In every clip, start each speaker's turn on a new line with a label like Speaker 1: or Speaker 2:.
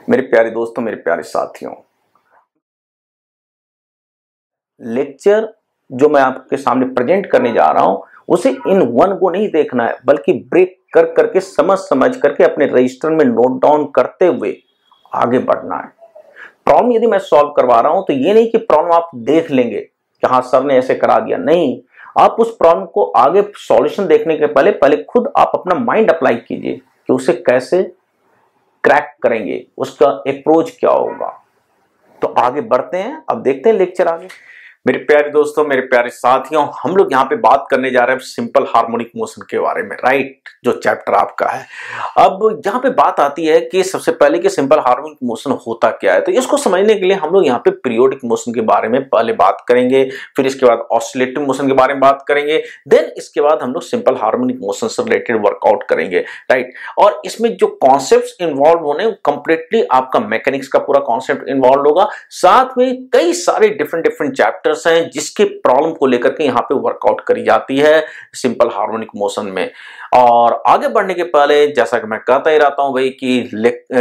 Speaker 1: मेरे प्यारे दोस्तों, मेरे प्यारे साथियों, लेक्चर जो मैं आपके सामने प्रेजेंट करने जा रहा हूं उसे इन वन को नहीं देखना है, बल्कि ब्रेक कर करके समझ करके अपने रजिस्टर में नोट डाउन करते हुए आगे बढ़ना है। प्रॉब्लम यदि मैं सॉल्व करवा रहा हूं तो ये नहीं कि प्रॉब्लम आप देख लेंगे कि हाँ सर ने ऐसे करा दिया, नहीं, आप उस प्रॉब्लम को आगे सॉल्यूशन देखने के पहले खुद आप अपना माइंड अप्लाई कीजिए कि उसे कैसे क्रैक करेंगे, उसका अप्रोच क्या होगा। तो आगे बढ़ते हैं, अब देखते हैं लेक्चर आगे। मेरे प्यारे दोस्तों, मेरे प्यारे साथियों, हम लोग यहाँ पे बात करने जा रहे हैं सिंपल हार्मोनिक मोशन के बारे में, राइट, जो चैप्टर आपका है। अब यहाँ पे बात आती है कि सबसे पहले कि सिंपल हार्मोनिक मोशन होता क्या है, तो इसको समझने के लिए हम लोग यहाँ पे पीरियोडिक मोशन के बारे में पहले बात करेंगे, फिर इसके बाद ऑसिलेटिव मोशन के बारे में बात करेंगे, देन इसके बाद हम लोग सिंपल हार्मोनिक मोशन से रिलेटेड वर्कआउट करेंगे, राइट। और इसमें जो कॉन्सेप्ट इन्वॉल्व होने वो कंप्लीटली आपका मैकेनिक्स का पूरा कॉन्सेप्ट इन्वॉल्व होगा, साथ में कई सारे डिफरेंट चैप्टर्स हैं जिसके प्रॉब्लम को लेकर के यहाँ पे वर्कआउट करी जाती है सिंपल हार्मोनिक मोशन में। और आगे बढ़ने के पहले जैसा कि मैं कहता ही रहता हूं भाई कि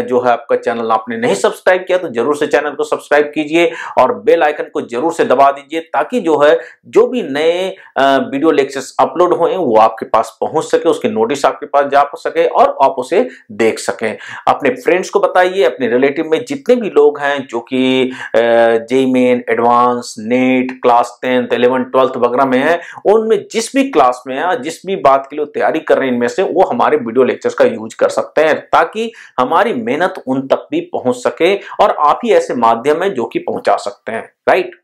Speaker 1: जो है आपका चैनल आपने नहीं सब्सक्राइब किया तो जरूर से चैनल को सब्सक्राइब कीजिए और बेल आइकन को जरूर से दबा दीजिए, ताकि जो है जो भी नए वीडियो लेक्चर्स अपलोड हुए वो आपके पास पहुंच सके, उसकी नोटिस आपके पास जा सके और आप उसे देख सकें। अपने फ्रेंड्स को बताइए, अपने रिलेटिव में जितने भी लोग हैं जो कि JEE main, advance, net, class 10th 11th 12th वगैरह में है, उनमें जिस भी क्लास में है, जिस भी बात के लिए तैयारी कर रहे हैं, इनमें से वो हमारे वीडियो लेक्चर्स का यूज कर सकते हैं, ताकि हमारी मेहनत उन तक भी पहुंच सके और आप ही ऐसे माध्यम है जो कि पहुंचा सकते हैं, राइट।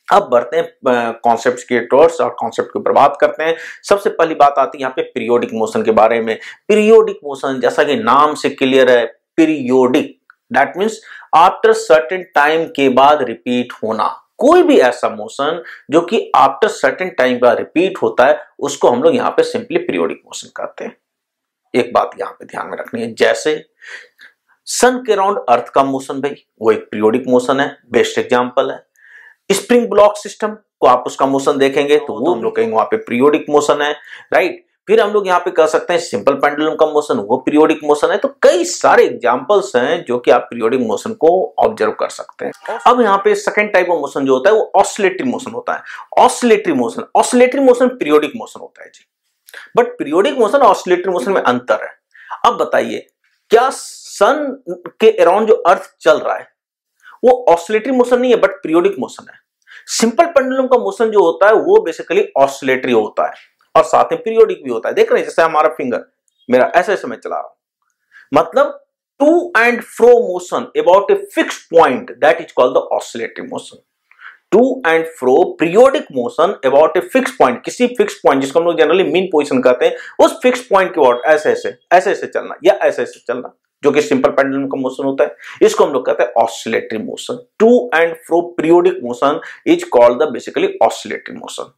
Speaker 1: अब बढ़ते हैं कॉन्सेप्ट्स के टूवर्ड्स और कॉन्सेप्ट के ऊपर बात करते हैं। सबसे पहली बात आती है यहाँ पे पीरियोडिक मोशन के बारे में। पीरियोडिक मोशन जैसा कि नाम से क्लियर है, periodic, that means after certain time के बाद रिपीट होना। कोई भी ऐसा मोशन जो कि आफ्टर सर्टेन टाइम बाद रिपीट होता है उसको हम लोग यहाँ पे सिंपली पीरियोडिक मोशन कहते हैं। एक बात यहाँ पे ध्यान में रखनी है, जैसे सन के अराउंड अर्थ का मोशन, भाई वो एक पीरियोडिक मोशन है, बेस्ट एग्जांपल है। स्प्रिंग ब्लॉक सिस्टम को आप उसका मोशन देखेंगे तो वो हम लोग कहेंगे वहां पे पीरियोडिक मोशन है, राइट। फिर हम लोग यहाँ पे कह सकते हैं सिंपल पेंडुलम का मोशन, वो पीरियोडिक मोशन है। तो कई सारे एग्जांपल्स हैं जो कि आप पीरियोडिक मोशन को ऑब्जर्व कर सकते हैं। अब यहाँ पे सेकंड टाइप ऑफ मोशन जो होता है वो ऑसिलेटरी मोशन होता है। ऑसिलेटरी मोशन पीरियोडिक मोशन होता है जी, बट पीरियोडिक मोशन और ऑसिलेटरी मोशन में अंतर है। अब बताइए, क्या सन के अराउंड जो अर्थ चल रहा है वो ऑसिलेटरी मोशन नहीं है बट पीरियोडिक मोशन है। सिंपल पेंडुलम का मोशन जो होता है वो बेसिकली ऑसिलेटरी होता है और साथ में पीरियोडिक भी होता है। देख रहे हैं, जैसे हमारा फिंगर मेरा ऐसे मैं चला रहा हूं, मतलब to and fro motion about a fixed point, that is called the oscillatory motion. To and fro periodic motion about a fixed point, किसी फिक्स्ड पॉइंट जिसको हम लोग जनरली मीन पोजीशन कहते हैं, उस फिक्स्ड पॉइंट के अबाउट ऐसे चलना या ऐसे चलना, जो कि सिंपल पेंडुलम का मोशन होता है, इसको हम लोग कहते हैं oscillatory motion. To and fro periodic motion is called the basically oscillatory motion,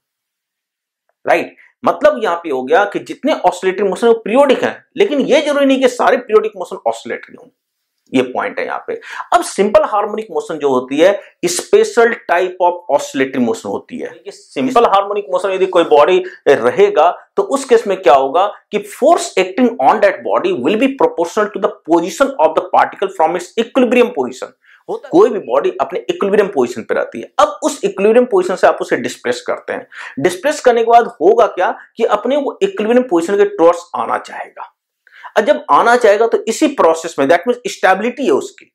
Speaker 1: right. मतलब यहां पे हो गया कि जितने ऑसिलेटरी मोशन वो पीरियोडिक हैं, लेकिन ये जरूरी नहीं कि सारे पीरियोडिक मोशन ऑसिलेटरी हों, ये पॉइंट है यहाँ पे। अब सिंपल हार्मोनिक मोशन जो होती है special type of oscillatory motion होती है। सिंपल हार्मोनिक मोशन यदि कोई बॉडी रहेगा तो उस केस में क्या होगा कि force acting on that body will be proportional to the position of the particle from its equilibrium position. कोई भी बॉडी अपने इक्विलिब्रियम पोजीशन पे रहती है। अब उस इक्विलिब्रियम पोजीशन से आप उसे डिस्प्लेस करते हैं। डिस्प्लेस करने के बाद होगा क्या कि अपने वो इक्विलिब्रियम पोजीशन के टुवर्ड्स आना चाहेगा। और जब आना चाहेगा तो इसी प्रोसेस में, दैट मींस स्टेबिलिटी है उसकी,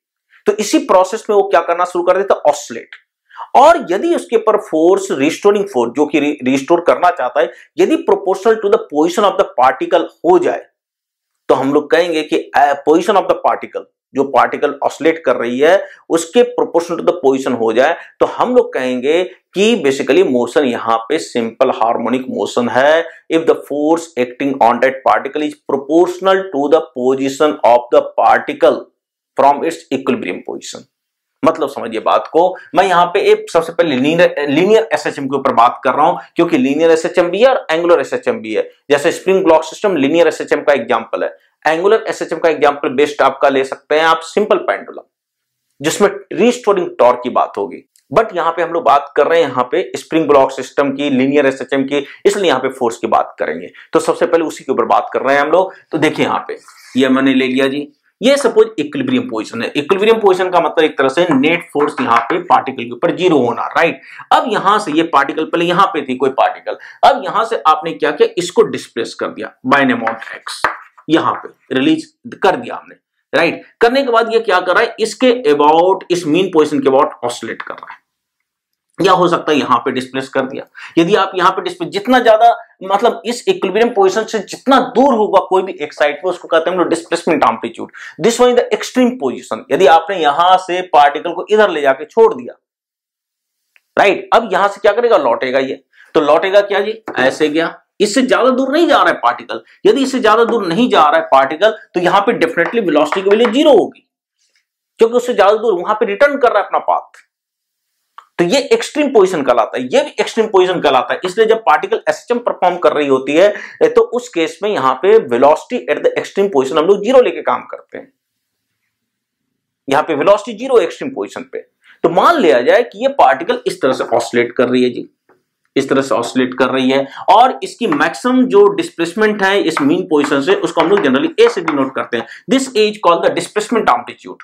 Speaker 1: तो इसी प्रोसेस में वो क्या करना शुरू कर देता है, ऑसिलेट। और यदि उसके ऊपर फोर्स, रिस्टोरिंग फोर्स जो कि रिस्टोर करना चाहता है, यदि proportional to the position of the particle हो जाए तो हम लोग कहेंगे कि पोजीशन ऑफ द पार्टिकल, जो पार्टिकल ऑसिलेट कर रही है उसके प्रोपोर्शनल टू द पोजीशन हो जाए तो हम लोग कहेंगे कि बेसिकली मोशन यहां पे सिंपल हार्मोनिक मोशन है। If the force acting on that particle is proportional to the position of the particle from its equilibrium position. मतलब समझिए बात को, मैं यहां पे एक सबसे पहले लीनियर एसएचएम के ऊपर बात कर रहा हूं, क्योंकि लीनियर एसएचएम भी है और एंगुलर एसएचएम भी है। जैसे spring block system linear SHM का एग्जांपल है, एंगुलर एसएचएम का एग्जांपल बेस्ट आपका ले सकते हैं आप सिंपल पेंडुलम, जिसमें रिस्टोरिंग टॉर्क की बात होगी। बट यहां पे हम लोग बात कर रहे हैं यहाँ पे स्प्रिंग ब्लॉक सिस्टम की, लीनियर एसएचएम की, इसलिए यहाँ पे फोर्स की बात करेंगे। तो सबसे पहले उसी के ऊपर बात कर रहे हैं हम लोग। तो देखिए यहाँ पे ये मैंने ले लिया जी, ये सपोज इक्विलिब्रियम पोजीशन है। इक्विलिब्रियम पोजीशन का मतलब एक तरह से नेट फोर्स यहाँ पे पार्टिकल के ऊपर जीरो होना, राइट। अब यहां से ये पार्टिकल पहले यहां पे थी कोई पार्टिकल, अब यहां से आपने क्या किया, इसको डिस्प्लेस कर दिया बाय एन अमाउंट एक्स, यहां पे रिलीज कर दिया हमने, राइट। करने के बाद ये क्या कर रहा है, इसके अबाउट, इस मीन पोजीशन के अबाउट ऑसिलेट कर रहा है, या हो सकता है यहां पे डिस्प्लेस कर दिया। यदि आप यहां पे डिस्प्लेस, जितना ज्यादा मतलब इस इक्विलिब्रियम पोजीशन से जितना दूर होगा कोई भी एक साइड पे, उसको कहते हैं displacement amplitude. This one is the extreme position. यदि आपने यहां से पार्टिकल को इधर ले जाके छोड़ दिया, राइट, अब यहां से क्या करेगा, लौटेगा ये, तो लौटेगा क्या जी, ऐसे गया, इससे ज्यादा दूर नहीं जा रहा है पार्टिकल। यदि इससे ज्यादा दूर नहीं जा रहा है पार्टिकल, तो यहां पे डेफिनेटली वेलोसिटी की वैल्यू जीरो होगी, क्योंकि उससे ज्यादा दूर वहां पे रिटर्न कर रहा है अपना पाथ। तो ये एक्सट्रीम पोजीशन कहलाता है, ये भी एक्सट्रीम पोजीशन कहलाता है। इसलिए जब पार्टिकल एसएचएम परफॉर्म कर रही होती है तो उस केस में यहां पे velocity at the extreme position हम लोग जीरो लेके काम करते हैं। यहां पे वेलोसिटी जीरो एक्सट्रीम पोजीशन पे। तो मान लिया जाए कि ये पार्टिकल इस तरह से ऑसिलेट कर रही है जी, इस तरह से ऑसिलेट कर रही है, और इसकी मैक्सिमम जो डिस्प्लेसमेंट है इस मीन पोजीशन से, उसको हम लोग जनरली ए से डिनोट करते हैं। This is called the displacement amplitude.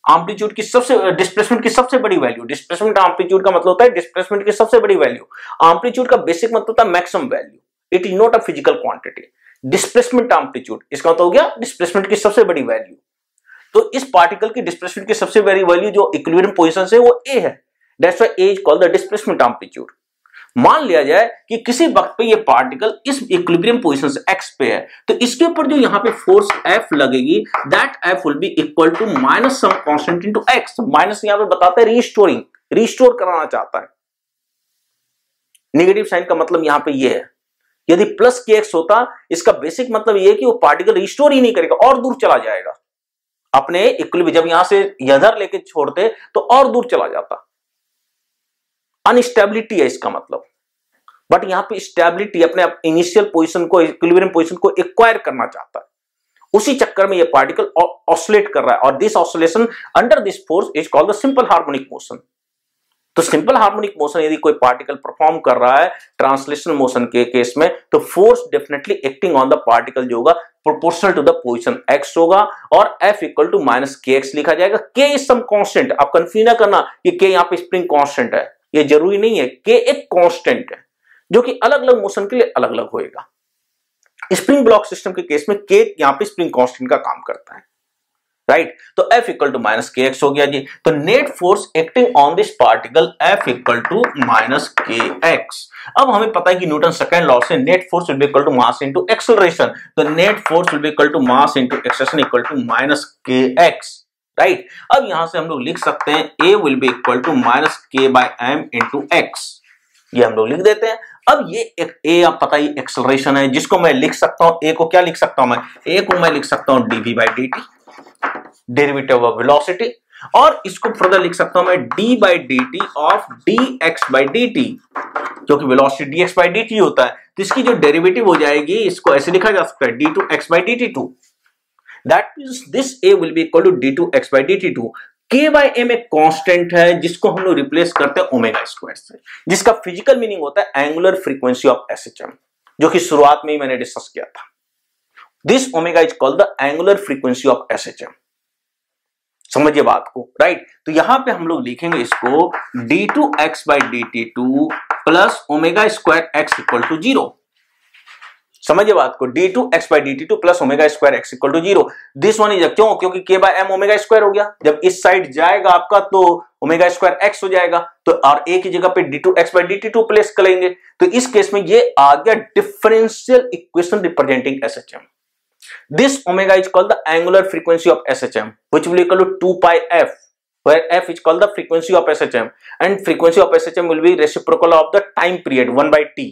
Speaker 1: Amplitude की सबसे, डिस्प्लेसमेंट की सबसे बड़ी वैल्यू, डिस्प्लेसमेंट एम्पलीट्यूड का मतलब होता है डिस्प्लेसमेंट की सबसे बड़ी वैल्यू। एम्पलीट्यूड का बेसिक मतलब होता है maximum value, it is not a physical quantity. Displacement amplitude, इसका मतलब हो गया डिस्प्लेसमेंट की सबसे बड़ी वैल्यू। तो इस पार्टिकल की डिस्प्लेसमेंट की सबसे बड़ी वैल्यू जो इक्विलिब्रियम पोजीशन से, वो ए है, that's why A is called the displacement amplitude. मान लिया जाए कि किसी वक्त पे ये पार्टिकल इस इक्विलिब्रियम पोजीशन से एक्स पे है, तो इसके ऊपर जो यहां पे फोर्स एफ लगेगी, that F will be equal to minus some constant into X. Minus यहां पे बताता है रीस्टोरिंग, रीस्टोर कराना चाहता है। नेगेटिव साइन का मतलब यहां पे ये है। यदि प्लस के एक्स होता, इसका बेसिक मतलब ये है कि वो पार्टिकल रिस्टोर ही नहीं करेगा, और दूर चला जाएगा अपने इक्विलिब्रियम। जब यहां से इधर लेके छोड़ते तो और दूर चला जाता। अनस्टेबिलिटी है इसका मतलब, बट यहां पे स्टेबिलिटी, अपने इनिशियल पोजीशन को, इक्विलिब्रियम पोजीशन को एक्वायर करना चाहता है। उसी चक्कर में ये पार्टिकल ऑसिलेट कर रहा है, और this oscillation under this force is called the simple harmonic motion. तो सिंपल हार्मोनिक मोशन यदि कोई पार्टिकल परफॉर्म कर रहा है ट्रांसलेशनल मोशन के केस में, तो force definitely acting on the particle जो होगा proportional to the position x होगा, और f इक्वल टू माइनस के एक्स लिखा जाएगा। k इज सम कांस्टेंट, आप कंफ्यूज ना करना कि k यहां पे स्प्रिंग कांस्टेंट है, ये जरूरी नहीं है। k एक कांस्टेंट है जो कि अलग अलग मोशन के लिए अलग अलग होएगा। स्प्रिंग ब्लॉक सिस्टम के केस में k यहां पे स्प्रिंग कांस्टेंट का काम करता है, राइट। तो F इक्वल टू माइनस के एक्स हो गया जी। तो net force acting on this particle F equal to minus के एक्स। अब हमें पता है कि न्यूटन सेकंड लॉ से net force will be equal to mass into acceleration. तो net force will be equal to mass into acceleration equal to minus के x, right. अब यहां से हम लोग लिख सकते हैं A will be equal to minus के बाय एम इनटू एक्स, ये हम लोग लिख देते हैं। अब ये एक A आप पता ही एक्सेलरेशन है, जिसको मैं लिख सकता हूं, A को क्या लिख सकता हूं मैं, A को मैं लिख सकता हूं dv by dt, derivative of velocity, और इसको फर्दर लिख सकता हूं मैं d by dt of dx by dt, क्योंकि वेलोसिटी dx बाई dt होता है, तो इसकी जो डेरिवेटिव हो जाएगी, इसको ऐसे लिखा जा सकता है d2x by dt2। That means this A will be equal to d2x by dt2। k by m एक कांस्टेंट है जिसको हम लोग रिप्लेस करते हैं ओमेगा स्क्वायर से, जिसका फिजिकल मीनिंग होता है एंगुलर फ्रीक्वेंसी ऑफ एसएचएम, जो कि शुरुआत में ही मैंने डिस्कस किया था। This omega is called the angular frequency of SHM. समझिए बात को, राइट। तो यहां पे हम लोग लिखेंगे इसको d2x by dt2 plus omega square x equal to 0। समझिए बात को, d2x by dt2 plus omega square x equal to 0। This one is क्यों, क्योंकि k by m omega square हो गया। जब इस साइड जाएगा आपका तो ओमेगा स्क्वायर x हो जाएगा, तो और a की जगह पे d2x बाई dt2 प्लेस करेंगे, तो इस केस में ये आ गया differential equation representing SHM. This omega is called the angular frequency of SHM, which will equal to 2 pi f, where f is called the frequency of SHM, and frequency of SHM will be reciprocal of the time period 1 by t,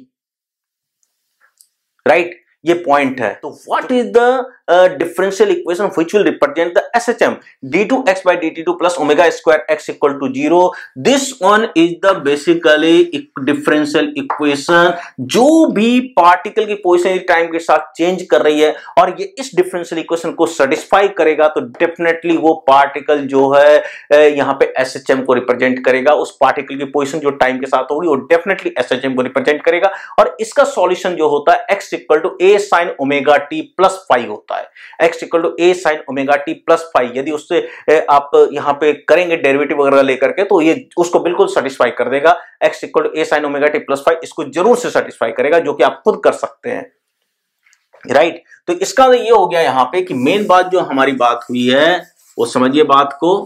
Speaker 1: right? ये point है। तो what is the differential equation which will represent the SHM, d2x by dt2 plus omega square x equal to 0। This one is the basically differential equation जो भी particle की position time के साथ change कर रही है, और ये इस डिफरेंशियल इक्वेशन को सेटिस्फाई करेगा तो डेफिनेटली वो पार्टिकल जो है यहाँ पे एसएचएम को रिप्रेजेंट करेगा। उस पार्टिकल की पोजीशन जो टाइम के साथ होगी वो डेफिनेटली एसएचएम को रिप्रेजेंट करेगा। और इसका सॉल्यूशन जो होता है x equal to a a sin omega t plus five होता है। x equal to a sin omega t plus five, यदि उससे आप यहाँ पे करेंगे डेरिवेटिव वगैरह लेकर के तो ये उसको बिल्कुल सेटिस्फाई कर देगा। x equal to a sin omega t plus five इसको जरूर से सेटिस्फाई करेगा, जो कि आप खुद कर सकते हैं, राइट। तो इसका ये हो गया यहाँ पे कि मेन बात जो हमारी बात हुई है वो समझिए बात को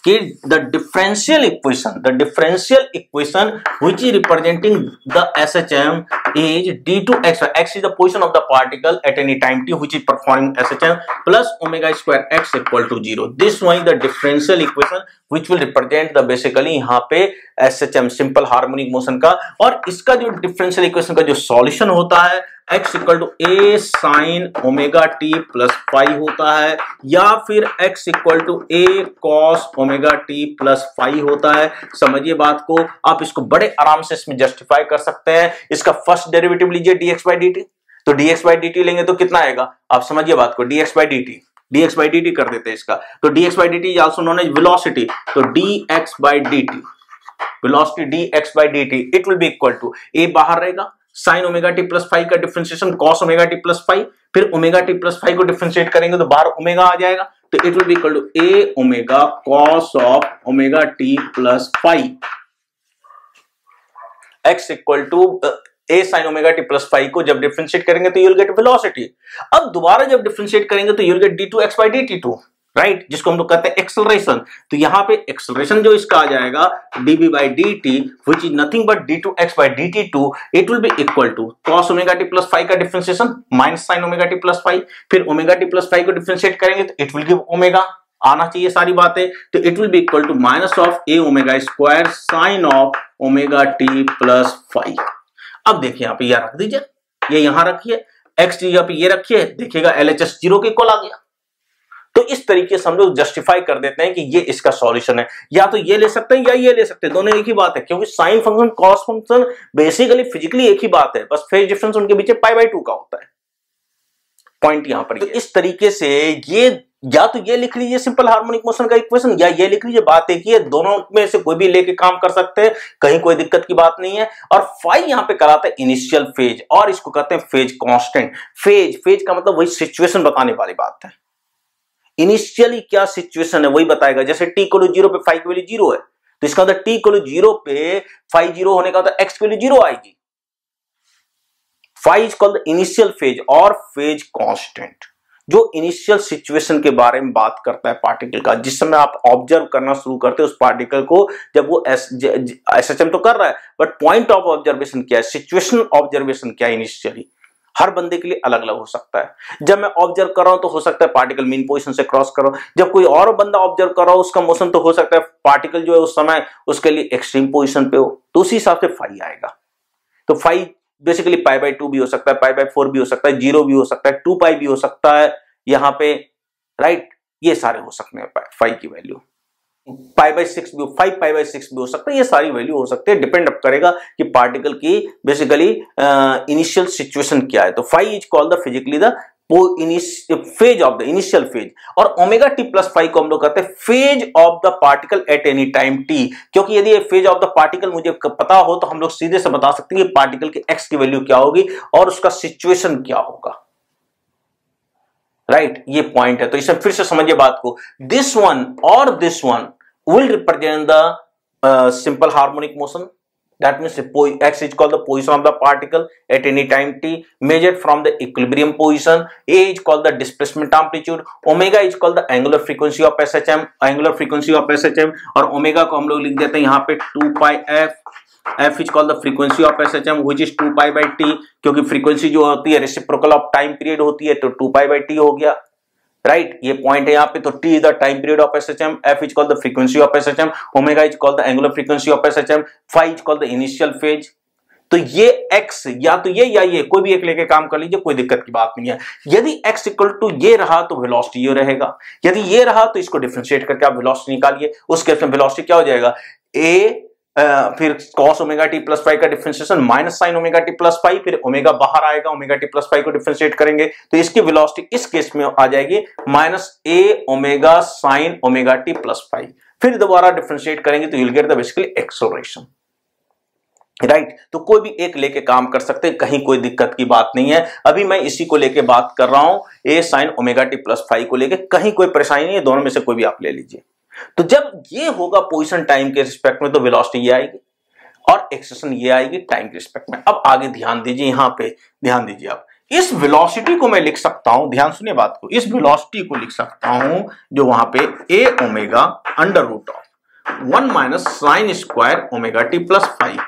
Speaker 1: कि the differential equation which is representing the SHM is d to x. X is the position of the particle at any time t which is performing SHM plus omega square x equal to 0. This one is the differential equation which will represent the basically यहाँ पे SHM simple harmonic motion का। और इसका जो differential equation का जो solution होता है x equal to a sine omega t plus five होता है, या फिर x equal to a cos omega t plus five होता है। समझिए बात को, आप इसको बड़े आराम से इसमें जस्टिफाई कर सकते हैं। इसका फर्स्ट डेरिवेटिव लीजिए dx बाई dt, तो dx बाई dt लेंगे तो कितना आएगा, आप समझिए बात को, dx बाई dt कर देते हैं इसका, तो dx by dt is also known as velocity, तो dx by dt velocity dx by dt it will be equal to a बाहर रहेगा sine omega T plus five का differentiation cos omega T plus five, फिर omega T plus five को differentiate करेंगे तो बाहर omega आ जाएगा, तो it will be equal to A omega cos of omega T plus five, x equal to A sine omega T plus five को जब डिफरेंशिएट करेंगे तो यू विल गेट वेलोसिटी। अब दोबारा जब डिफरेंशिएट करेंगे तो you will get D two X by D T two, right, जिसको हम लोग कहते हैं एक्सेलरेशन। तो यहाँ पे एक्सेलरेशन जो इसका आ जाएगा dv by dt which is nothing but d2x by dt2 it will be equal to cos omega t plus 5 का differentiation minus sin omega t plus 5, फिर ओमेगा t प्लस 5 को डिफरेंशिएट करेंगे तो इट विल गिव ओमेगा, आना चाहिए सारी बातें, तो it will be equal to minus of a omega square sin of omega t plus 5। अब देखिए यहाँ पे यह रख दीजिए, ये यहां रखिए, x यहाँ पे ये रखिए, देखिएगा LHS 0 के इक्वल आ गया। तो इस तरीके से हम लोग जस्टिफाई कर देते हैं कि ये इसका सॉल्यूशन है, या तो ये ले सकते हैं या ये ले सकते हैं, दोनों एक ही बात है, क्योंकि sine function cos function basically physically एक ही बात है, बस फेज डिफरेंस उनके बीच पाई बाई 2 का होता है। पॉइंट यहां पर तो इस तरीके से ये या तो ये लिख लीजिए सिंपल हार्मोनिक मोशन का इक्वेशन, या ये लिख लीजिए, बात एक ही है, दोनों में से कोई भी लेके काम कर सकते हैं, कहीं कोई दिक्कत की बात नहीं है। और फाई यहां पे कराता है इनिशियल फेज, और इसको कहते हैं फेज कांस्टेंट। फेज का मतलब वही सिचुएशन बताने वाली बात है, इनिशियली क्या सिचुएशन है वही बताएगा। जैसे t इक्वल टू 0 पे फाई की वैल्यू 0 है, तो इसका मतलब t इक्वल टू 0 पे फाई 0 होने का मतलब x की वैल्यू 0 आएगी। Phi is called the initial phase और फेज कांस्टेंट, जो इनिशियल सिचुएशन के बारे में बात करता है पार्टिकल का, जिस समय आप ऑब्जर्व करना शुरू करते हैं उस पार्टिकल को, जब वो एसएचएम तो कर रहा है, बट पॉइंट ऑफ ऑब्जर्वेशन क्या है, सिचुएशन ऑब्जर्वेशन क्या है, इनिशियली हर बंदे के लिए अलग अलग हो सकता है। जब मैं ऑब्जर्व कर रहा हूं तो हो सकता है पार्टिकल मीन पोजीशन से क्रॉस कर रहा हूं, जब कोई और बंदा ऑब्जर्व कर रहा हो उसका मोशन तो हो सकता है पार्टिकल जो है उस समय उसके लिए एक्सट्रीम पोजीशन पे हो, तो उसी हिसाब से फाई आएगा। तो फाई बेसिकली पाई बाई 2 भी हो सकता है, पाई बाई 4 भी हो सकता है, 0 भी हो सकता है, 2 पाई भी हो सकता है यहाँ पे, राइट, ये सारे हो सकते हैं फाई की वैल्यू, पाई बाई 6 भी, 5 पाई बाई 6 भी हो सकता है, ये सारी वैल्यू हो सकती है, डिपेंड अप करेगा कि पार्टिकल की बेसिकली इनिशियल सिचुएशन क्या है। तो phi is called the physically the phase of the initial phase, और ओमेगा टी प्लस 5 को हम लोग कहते हैं phase of the particle at any time T, क्योंकि यदि ये फेज ऑफ द पार्टिकल मुझे पता हो तो हम लोग सीधे से बता सकते हैं कि पार्टिकल की एक्स की वैल्यू क्या होगी और उसका सिचुएशन क्या होगा, राइट, ये पॉइंट है। तो इसे फिर से समझिए बात को, दिस वन और this one will represent the simple harmonic motion, that means x is called the position of the particle at any time t measured from the equilibrium position, a is called the displacement amplitude, omega is called the angular frequency of SHM, और omega को हम लोग लिख देते हैं यहाँ पे 2 pi f is called the frequency of SHM which is 2 pi by t, क्योंकि फ्रीक्वेंसी जो होती है रेसिप्रोकल ऑफ टाइम पीरियड होती है, तो 2 pi by t हो गया, राइट, ये पॉइंट है यहाँ पे। तो t is the time period of SHM, f is called the frequency of SHM, omega is called the angular frequency of SHM, phi is called the initial phase. तो ये x या तो ये या ये कोई भी एक लेके काम कर लीजिए, कोई दिक्कत की बात नहीं है। यदि x इक्वल टू ये रहा तो वेलोसिटी ये रहेगा, यदि ये रहा तो इसको डिफरेंशिएट करके आप वेलोसिटी निकालिए, उस केस में वेलोसिटी क्या हो जाएगा, a फिर cos ओमेगा टी प्लस 5 का differentiation minus sign omega T plus 5, फिर ओमेगा बाहर आएगा, ओमेगा टी प्लस 5 को डिफरेंशिएट करेंगे तो इसकी वेलोसिटी इस केस में आ जाएगी minus a omega sine omega T plus 5, फिर दोबारा डिफरेंशिएट करेंगे तो you will get the basically acceleration. Right तो कोई भी एक लेके काम कर सकते हैं, कहीं कोई दिक्कत की बात नहीं है। अभी मैं इसी को लेके बात कर रहा हूं, a sine omega T plus five को लेके, कहीं कोई परेशानी नहीं है, दोनों में से कोई भी आप ले लीजिए। तो जब ये होगा पोजीशन टाइम के रिस्पेक्ट में तो वेलोसिटी ये आएगी और एक्सेलेरेशन ये आएगी टाइम के रिस्पेक्ट में। अब आगे ध्यान दीजिए, यहां पे ध्यान दीजिए, आप इस वेलोसिटी को मैं लिख सकता हूं, ध्यान सुनिए बात को, इस वेलोसिटी को लिख सकता हूं जो वहां पे a omega under root of 1 minus sine square omega T plus five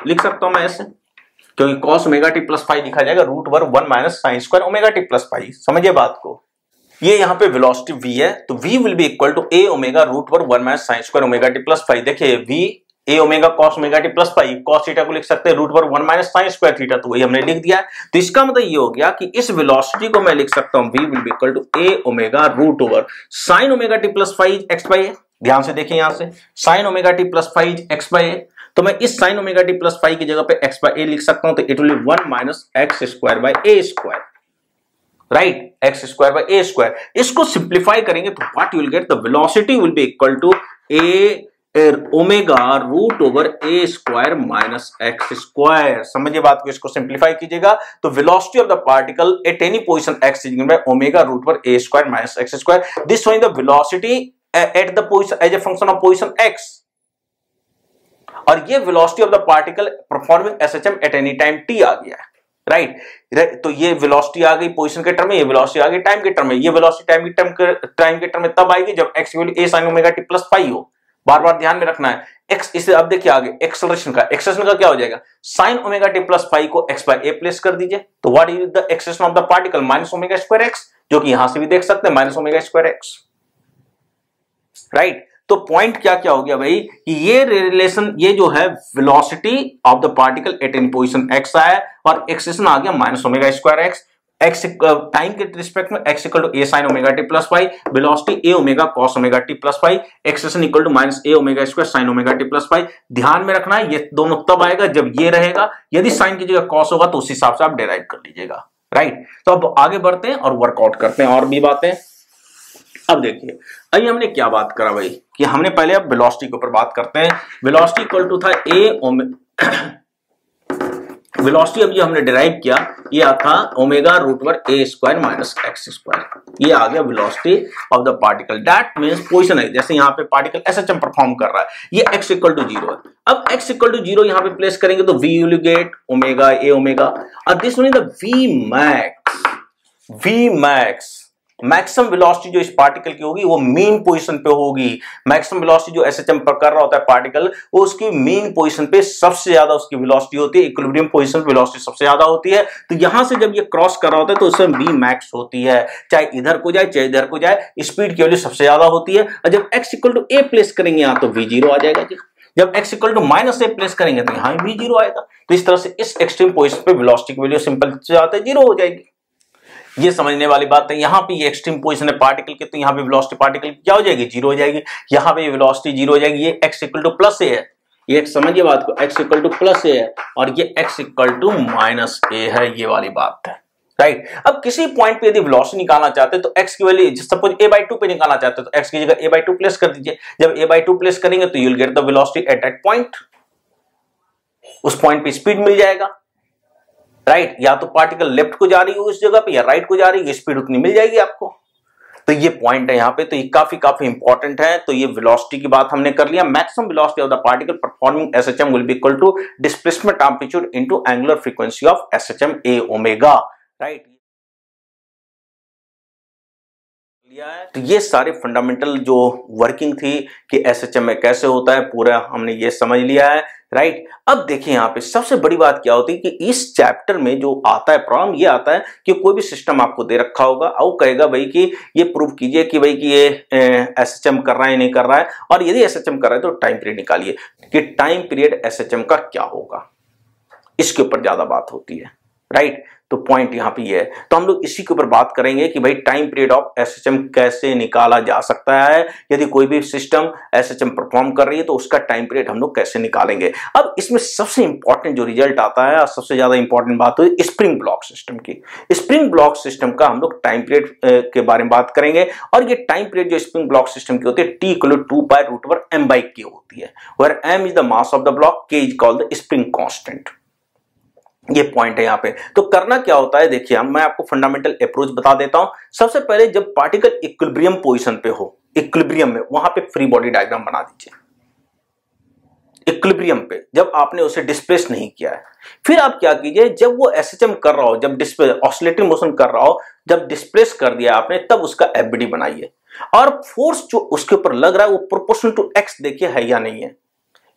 Speaker 1: लिख सकता हूं मैं ऐसे, क्योंकि cos omega T plus five लिखा जाएगा root over 1 minus sine square omega T plus five. समझिए बात को, ये यहां पे वेलोसिटी v है, तो v will be equal to A omega root over 1 minus sine square omega T plus five. देखिए v a omega cos omega T plus five, cos theta को लिख सकते हैं root over 1 minus sine square theta, तो वही हमने लिख दिया है। तो इसका मतलब ये हो गया कि इस वेलोसिटी को मैं लिख सकता हूं v will be equal to A omega root over sine omega T plus five x by a. ध्यान से देखिए यहां से sine omega T plus five x by a, तो मैं इस sine omega T plus five की जगह पे एक्स बाई ए लिख सकता हूं, तो it will be 1 minus x square by A square, right, X square by A square. इसको सिंप्लीफाई करेंगे तो what you will get, the velocity will be equal to A omega root over A square minus x square. समझिए बात को, इसको simplify कीजिएगा तो velocity of the particle at any position X is given by omega root over A square minus x square. This showing the velocity at the position as a function of position x, और ये velocity of the particle performing SHM at any time t आ गया है, right. तो ये velocity आ गई position के term में, ये वेलोसिटी आ गई टाइम के टर्म में। ये वेलोसिटी टाइम के टर्म में तब आएगी जब X equal to A sine omega T plus five हो। बार बार ध्यान में रखना है एक्स। इसे अब देखिए आगे एक्सेलरेशन का क्या हो जाएगा, sign omega T plus five को एक्स बाय ए प्लेस कर दीजिए, तो what is the acceleration of the particle minus omega square x, जो कि यहां से भी देख सकते हैं minus omega square x, right. तो पॉइंट क्या क्या हो गया भाई कि ये रिलेशन, ये जो है velocity of the particle at any position X आया और एक्सेलरेशन आ गया minus omega square X. X time के रिस्पेक्ट में X equal to A sine omega T plus five, velocity A omega cos omega T plus five, acceleration equal to minus A omega square sine omega T plus five. ध्यान में रखना है ये दोनों तब आएगा जब ये रहेगा, यदि साइन की जगह कॉस होगा तो उस हिसाब से आप डिराइव कर लीजिएगा, राइट। तो अब आगे बढ़ते हैं और वर्कआउट करते हैं और भी बातें। अब देखिए अभी हमने क्या बात करा भाई कि हमने पहले अब वेलोसिटी के ऊपर बात करते हैं। वेलोसिटी इक्वल टू था वेलोसिटी अब ये हमने डिराइव किया, ये आता omega root over A square minus x square, ये आ गया velocity of the particle. That means position है, जैसे यहाँ पे पार्टिकल एसएचएम परफॉर्म कर रहा है, ये एक्स इक्वल टू जीरो है। अब एक्स इक्वल टू जीरो यहाँ पे प्लेस करेंगे तो we will get omega a omega, और this one is the v max maximum velocity जो इस पार्टिकल की होगी वो मीन पोजीशन पे होगी। मैक्सिमम वेलोसिटी जो एसएचएम पर कर रहा होता है पार्टिकल, वो उसकी मीन पोजीशन पे सबसे ज्यादा उसकी वेलोसिटी होती है, इक्विलिब्रियम पोजीशन पे वेलोसिटी सबसे ज्यादा होती है। तो यहां से जब ये क्रॉस कर रहा होता है तो उसमें वी मैक्स होती है, चाहे इधर को जाए चाहे इधर को जाए, स्पीड की वैल्यू सबसे ज्यादा होती है। और जब X equal to A place करेंगे यहाँ तो वी जीरो आ जाएगा जी, जब x equal to minus a place करेंगे तो यहाँ भी जीरो आएगा। तो इस तरह से इस एक्सट्रीम पोजीशन पे वेलोसिटी की वैल्यू सिंपल से आते जीरो हो जाएगी। ये समझने वाली बात है। यहाँ पे ये एक्सट्रीम पोजीशन है पार्टिकल के, तो यहाँ पे वेलोसिटी पार्टिकल क्या हो जाएगी, जीरो हो जाएगी। यहाँ पे वेलोसिटी जीरो हो जाएगी। ये x इक्वल टू प्लस ए है, ये समझिए बात को, x इक्वल टू प्लस ए है और ये x इक्वल टू माइनस ए है, ये वाली बात है, राइट। अब किसी पॉइंट पे यदि वेलोसिटी निकालना चाहते हैं तो x की वैल्यू सपोज a/2 पे निकालना चाहते हैं तो x की जगह a/2 प्लेस कर दीजिए। जब a/2 प्लेस करेंगे तो you will get the velocity at that point, उस पॉइंट पे स्पीड मिल जाएगा, राइट। या तो पार्टिकल लेफ्ट को जा रही है उस जगह पे या राइट को जा रही है, स्पीड उतनी मिल जाएगी आपको। तो ये पॉइंट है यहाँ पे, तो ये काफी इंपॉर्टेंट है। तो ये वेलोसिटी की बात हमने कर लिया। Maximum velocity of the particle performing SHM will be equal to displacement amplitude into angular frequency of SHM a omega, right. तो ये सारे फंडामेंटल जो वर्किंग थी कि एसएचएम में कैसे होता है पूरा हमने ये समझ लिया है, राइट। अब देखिए यहाँ पे सबसे बड़ी बात क्या होती है कि इस चैप्टर में जो आता है प्रॉब्लम ये आता है कि कोई भी सिस्टम आपको दे रखा होगा और कहेगा भाई कि ये प्रूव कीजिए कि भाई कि ये एसएचएम कर रहा है नहीं कर रहा है, और यदि एसएचएम कर रहा है तो टाइम पीरियड निकालिए कि टाइम पीरियड एसएचएम का क्या होगा, इसके ऊपर ज्यादा बात होती है, राइट। तो पॉइंट यहां पे ये है। तो हम लोग इसी के ऊपर बात करेंगे कि भाई टाइम पीरियड ऑफ एसएचएम कैसे निकाला जा सकता है। यदि कोई भी सिस्टम एसएचएम परफॉर्म कर रही है तो उसका टाइम पीरियड हम लोग कैसे निकालेंगे। अब इसमें सबसे इंपॉर्टेंट जो रिजल्ट आता है और सबसे ज्यादा इंपॉर्टेंट बात है स्प्रिंग ब्लॉक सिस्टम की। स्प्रिंग ब्लॉक सिस्टम का हम लोग टाइम पीरियड के बारे में बात करेंगे और ये टाइम पीरियड जो स्प्रिंग ब्लॉक सिस्टम की होती है T=2π√m/k होती है, where m is the mass of the block, k is called the spring constant। ये पॉइंट है यहां पे। तो करना क्या होता है, देखिए मैं आपको फंडामेंटल अप्रोच बता देता हूं। सबसे पहले जब पार्टिकल इक्विलिब्रियम पोजीशन पे हो, इक्विलिब्रियम में, वहां पे फ्री बॉडी डायग्राम बना दीजिए। इक्विलिब्रियम पे जब आपने उसे डिस्प्लेस नहीं किया है, फिर आप क्या कीजिए, जब वो एसएचएम कर रहा हो, जब डिस्प्ले ऑसिलेटिंग मोशन कर रहा हो, जब डिस्प्लेस कर दिया आपने, तब उसका एफबीडी बनाइए और फोर्स जो उसके ऊपर लग रहा है वो प्रोपोर्शनल टू एक्स देखिए है या नहीं है।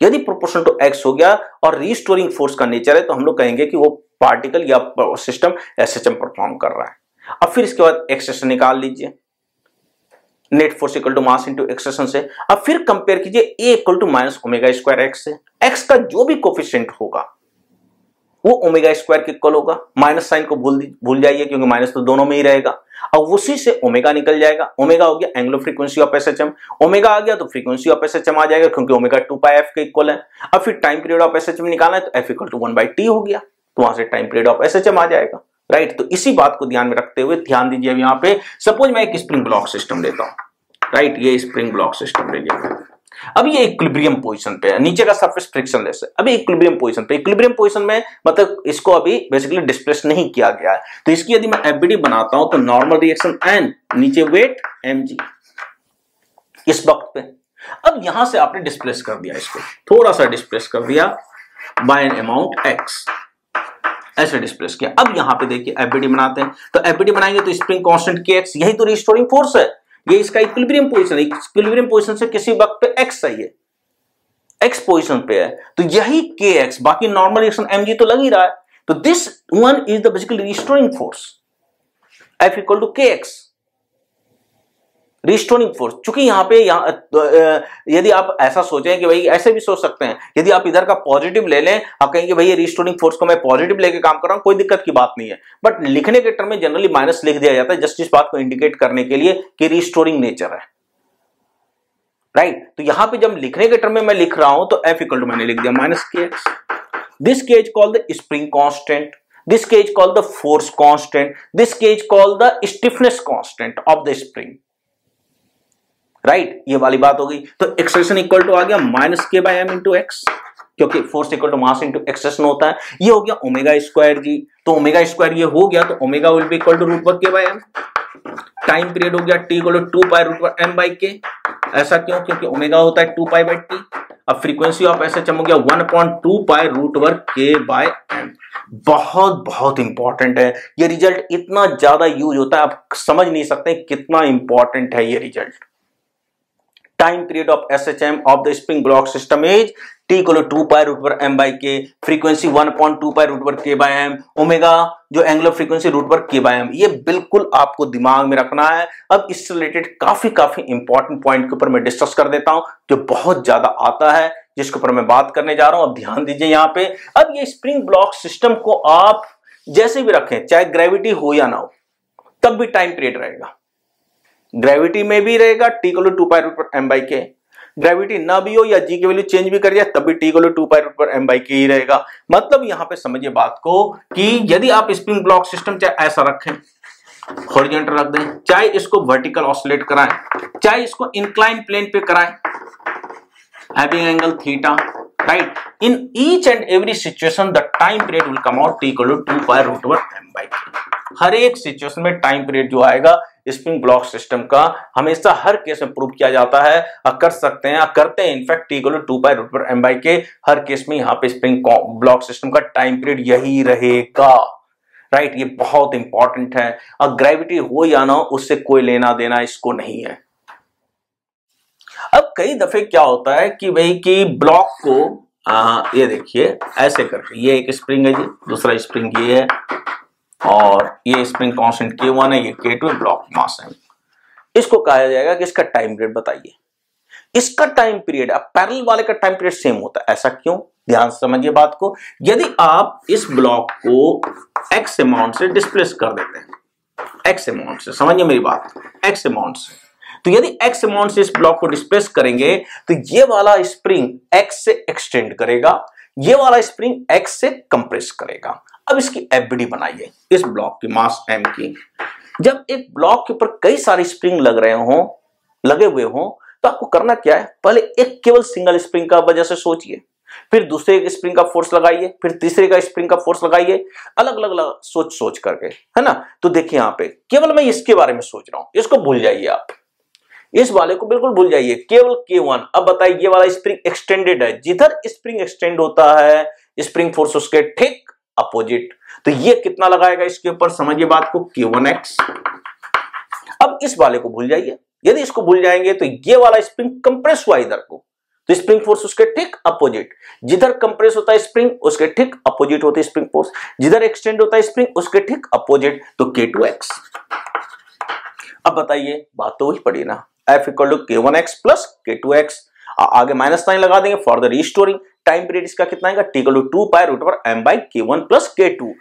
Speaker 1: यदि प्रोपोर्शनल टू एक्स हो गया और रीस्टोरिंग फोर्स का नेचर है तो हम लोग कहेंगे कि वो पार्टिकल या सिस्टम एसएचएम परफॉर्म कर रहा है। अब फिर इसके बाद एक्सेशन निकाल लीजिए, net force equal to mass into acceleration से। अब फिर कंपेयर कीजिए ए इक्वल टू -ω² एक्स से। एक्स का जो भी कोफिशिएंट होगा वो ω² के इक्वल होगा। माइनस साइन को भूल जाइए क्योंकि माइनस तो दोनों में ही रहेगा। अब उसी से ओमेगा निकल जाएगा। ओमेगा हो गया angular frequency of SHM. Omega आ गया तो फ्रीक्वेंसी ऑफ एसएचएम आ जाएगा क्योंकि ओमेगा 2πf के इक्वल है। अब फिर टाइम पीरियड ऑफ एसएचएम निकालना है तो f इक्वल टू 1/t हो गया, तो वहां से टाइम पीरियड ऑफ एसएचएम आ जाएगा। राइट। तो इसी बात को ध्यान में रखते हुए ध्यान दीजिए, अब यहाँ पे सपोज मैं एक स्प्रिंग ब्लॉक सिस्टम लेता हूं। राइट, ये स्प्रिंग ब्लॉक सिस्टम ले लिया। अब ये इक्विलिब्रियम पोजीशन पे है, नीचे का सरफेस फ्रिक्शनलेस है। अभी इक्विलिब्रियम पोजीशन पे, इक्विलिब्रियम पोजीशन में मतलब इसको अभी बेसिकली डिस्प्लेस नहीं किया गया है। तो इसकी यदि मैं एफबीडी बनाता हूं तो नॉर्मल रिएक्शन n, नीचे वेट mg इस वक्त पे। अब यहां से आपने डिस्प्लेस कर दिया, इसको थोड़ा सा डिस्प्लेस कर दिया बाय एन अमाउंट x, ऐसे डिस्प्लेस किया। अब यहां पे देखिए एफबीडी बनाते हैं, तो एफबीडी बनाएंगे तो स्प्रिंग कांस्टेंट kx, यही तो रिस्टोरिंग फोर्स है। ये इसका इक्विलिब्रियम पोजीशन है। इक्विलिब्रियम पोजीशन से किसी वक्त पे x चाहिए, x पोजीशन पे है तो यही kx, बाकी नॉर्मल रिएक्शन mg तो लग ही रहा है। तो this one is the basically restoring force, F equal to kx, restoring force. चूंकि यहां पे यदि आप ऐसा सोचें कि भाई ऐसे भी सोच सकते हैं, यदि आप इधर का पॉजिटिव ले लें, आप कहेंगे भाई ये रिस्टोरिंग फोर्स को मैं पॉजिटिव लेके काम कर रहा हूं, कोई दिक्कत की बात नहीं है। बट लिखने के टर्म में जनरली माइनस लिख दिया जाता है जस्ट इस बात को इंडिकेट करने के लिए कि रिस्टोरिंग नेचर है। राइट। तो यहां पे जब लिखने के टर्म में मैं लिख रहा हूं तो F इक्वल टू मैंने लिख दिया -kx। This k is called the spring constant, this k is called the force constant, this k is called the stiffness constant of the spring. Right, ये वाली बात हो गई। तो एक्सेशन इक्वल टू आ गया -k/m इंटू एक्स, क्योंकि force equal to mass into acceleration होता है। ये हो गया ω² जी, तो ω² ये हो गया तो omega will be equal to √k/m। Time period हो गया t इक्वल टू 2π√m/k। ऐसा क्यों? क्योंकि ओमेगा होता है 2π/t। अब फ्रीक्वेंसी ऑफ एसएचएम हो गया 1/2π√k/m। बहुत बहुत इंपॉर्टेंट है ये रिजल्ट, इतना ज्यादा यूज होता है आप समझ नहीं सकते कितना इंपॉर्टेंट है ये result. Time period of SHM of the spring block system is t equal to 2π√m/k, frequency 1/2π√k/m, omega जो एंगुलर फ्रीक्वेंसी √k/m। ये बिल्कुल आपको दिमाग में रखना है। अब इससे रिलेटेड काफी इंपॉर्टेंट पॉइंट के ऊपर मैं डिस्कस कर देता हूं जो बहुत ज्यादा आता है, जिसके ऊपर मैं बात करने जा रहा हूं। अब ध्यान दीजिए यहाँ पे। अब ये स्प्रिंग ब्लॉक सिस्टम को आप जैसे भी रखें, चाहे ग्रेविटी हो या ना हो, तब भी टाइम पीरियड रहेगा। ग्रेविटी में भी रहेगा t equal to 2π√m/k, gravity ना भी हो या g की वैल्यू चेंज भी कर जाए तब भी t इक्वल टू 2π√m/k ही रहेगा। मतलब यहां पे समझिए बात को कि यदि आप स्प्रिंग ब्लॉक सिस्टम चाहे ऐसा रखें, हॉरिजॉन्टल रख दें, चाहे इसको वर्टिकल ऑसिलेट कराएं, चाहे इसको इंक्लाइन प्लेन पे कराएं, having angle theta, right, in each and every situation the time period will come out t equal to 2π√m/k। हर एक सिचुएशन में टाइम पीरियड जो आएगा स्प्रिंग ब्लॉक सिस्टम का हमेशा हर केस में प्रूव किया जाता है, कर सकते हैं, करते हैं in fact t equal to 2π√m/k। हर केस में यहाँ पे स्प्रिंग ब्लॉक सिस्टम का टाइम पीरियड यही रहेगा। राइट, ये बहुत इंपॉर्टेंट है। अब ग्रेविटी हो या ना उससे कोई लेना देना इसको नहीं है। अब कई दफे क्या होता है कि भाई कि ब्लॉक को ये देखिए ऐसे करके, ये एक स्प्रिंग है जी, दूसरा स्प्रिंग ये है और ये स्प्रिंग कांस्टेंट K1 है, ये K2 ब्लॉक मास है। इसको कहा जाएगा कि इसका टाइम पीरियड बताइए। इसका टाइम पीरियड अब पैरेलल वाले का टाइम पीरियड सेम होता है। ऐसा क्यों? ध्यान से समझिए बात को। यदि आप इस ब्लॉक को एक्स अमाउंट से डिस्प्लेस कर देते हैं, एक्स अमाउंट से, समझिए मेरी बात, एक्स अमाउंट से। तो यदि एक्स अमाउंट से इस ब्लॉक को डिस्प्लेस करेंगे तो ये वाला स्प्रिंग एक्स से एक्सटेंड करेगा, ये वाला स्प्रिंग एक्स से कंप्रेस करेगा। अब इसकी एफबीडी बनाइए इस ब्लॉक की, मास एम की। जब एक ब्लॉक के ऊपर कई सारे स्प्रिंग लगे हुए हों तो आपको करना क्या है, पहले एक केवल सिंगल स्प्रिंग का वजह से सोचिए, फिर दूसरे स्प्रिंग का फोर्स लगाइए, फिर तीसरे का स्प्रिंग का फोर्स लगाइए, अलग अलग सोच करके, है ना। तो देखिए यहां पे केवल मैं इसके बारे में सोच रहा हूं, इसको भूल जाइए आप, इस वाले को बिल्कुल भूल जाइए, केवल K1। अब बताइए ये वाला स्प्रिंग एक्सटेंडेड है, जिधर स्प्रिंग एक्सटेंड होता है स्प्रिंग फोर्स उसके ठीक अपोजिट, तो ये कितना लगाएगा इसके ऊपर, समझिए बात को, K1x। अब इस वाले को भूल जाइए, यदि इसको भूल जाएंगे तो ये वाला स्प्रिंग कंप्रेस हुआ इधर को, तो स्प्रिंग फोर्स उसके ठीक अपोजिट, जिधर कंप्रेस होता है स्प्रिंग उसके ठीक अपोजिट होती है स्प्रिंग फोर्स, जिधर एक्सटेंड होता है स्प्रिंग उसके ठीक अपोजिट, तो K2x। अब बताइए बात तो वही पड़ी ना, F equal to K1x plus K2x, आगे माइनस साइन लगा देंगे for the restoring. Time period इसका कितना आएगा, T equal to 2 pi root over m by K1 plus K2।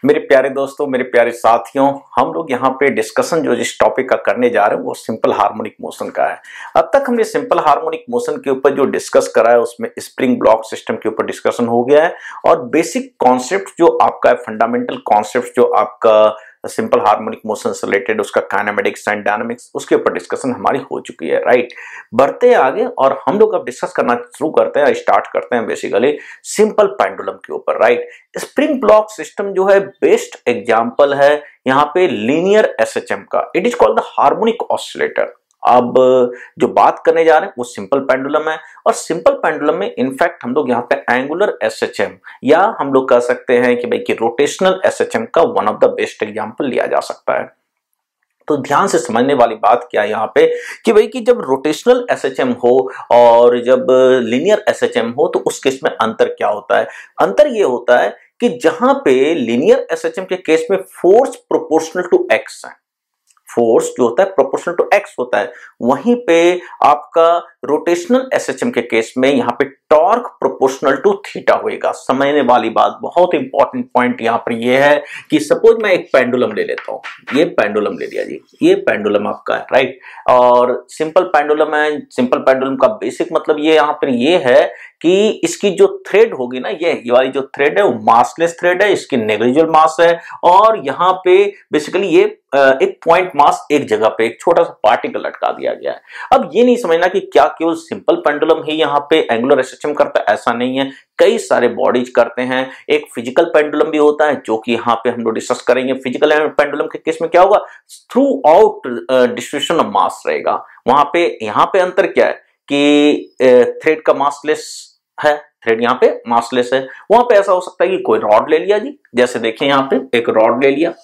Speaker 1: मेरे प्यारे दोस्तों, मेरे प्यारे साथियों, हम लोग यहाँ पे डिस्कशन जो जिस टॉपिक का करने जा रहे हैं वो सिंपल हार्मोनिक मोशन का है। अब तक हमने सिंपल हार्मोनिक मोशन के ऊपर जो डिस्कस करा है उसमें स्प्रिंग ब्लॉक सिस्टम के ऊपर डिस्कशन हो गया है, और बेसिक कॉन्सेप्ट जो आपका फंडामेंटल कॉन्सेप्ट जो आपका सिंपल हार्मोनिक मोशन से रिलेटेड, उसका काइनेमेटिक्स एंड डायनामिक्स, उसके ऊपर डिस्कशन हमारी हो चुकी है, राइट। बढ़ते हैं आगे और हम लोग अब डिस्कस करना शुरू करते हैं, स्टार्ट करते हैं बेसिकली सिंपल पेंडुलम के ऊपर, राइट। स्प्रिंग ब्लॉक सिस्टम जो है बेस्ट एग्जांपल है यहाँ पे लीनियर एसएचएम का, it is called the harmonic oscillator. अब जो बात करने जा रहे हैं वो सिंपल पेंडुलम है, और सिंपल पेंडुलम में इनफैक्ट हम लोग यहाँ पे एंगुलर एसएचएम या हम लोग कह सकते हैं कि भाई कि रोटेशनल एसएचएम का one of the best example लिया जा सकता है। तो ध्यान से समझने वाली बात क्या है यहाँ पे कि भाई कि जब रोटेशनल एसएचएम हो और जब लीनियर एसएचएम हो तो उस केस में अंतर क्या होता है। अंतर ये होता है कि जहां पे लीनियर एसएचएम के केस में फोर्स प्रोपोर्शनल टू एक्स है, फोर्स जो होता है प्रोपोर्शनल टू एक्स होता है, वहीं पे आपका रोटेशनल एसएचएम के केस में यहाँ पे टॉर्क प्रोपोर्शनल टू थीटा होएगा। समझने वाली बात, बहुत इंपॉर्टेंट पॉइंट यहाँ पर ये है कि सपोज मैं एक पेंडुलम ले लेता हूँ, ये पेंडुलम ले लिया जी, ये पेंडुलम आपका है, राइट, और सिंपल पेंडुलम है। सिंपल पेंडुलम का बेसिक मतलब ये यहाँ पर ये है कि इसकी जो थ्रेड होगी ना, ये वाली जो थ्रेड है वो मासलेस थ्रेड है, इसकी नेग्लिजिबल मास है, और यहाँ पे बेसिकली ये एक पॉइंट मास एक जगह पे एक छोटा सा पार्टिकल लटका दिया गया है। अब ये नहीं समझना कि क्या केवल सिंपल पेंडुलम ही यहाँ पे एंगुलर एसएचएम करता है, ऐसा नहीं है, कई सारे बॉडीज करते हैं। एक फिजिकल पेंडुलम भी होता है जो कि यहाँ पे हम लोग डिस्कस करेंगे। फिजिकल पेंडुलम के केस में क्या होगा, through out distribution of mass रहेगा। वहां पे यहाँ पे अंतर क्या है कि थ्रेड का मासलेस है, थ्रेड यहाँ पे मासलेस है। वहां पे ऐसा हो सकता है कि कोई रॉड ले लिया जी, जैसे देखिए यहाँ पे एक रॉड ले लिया,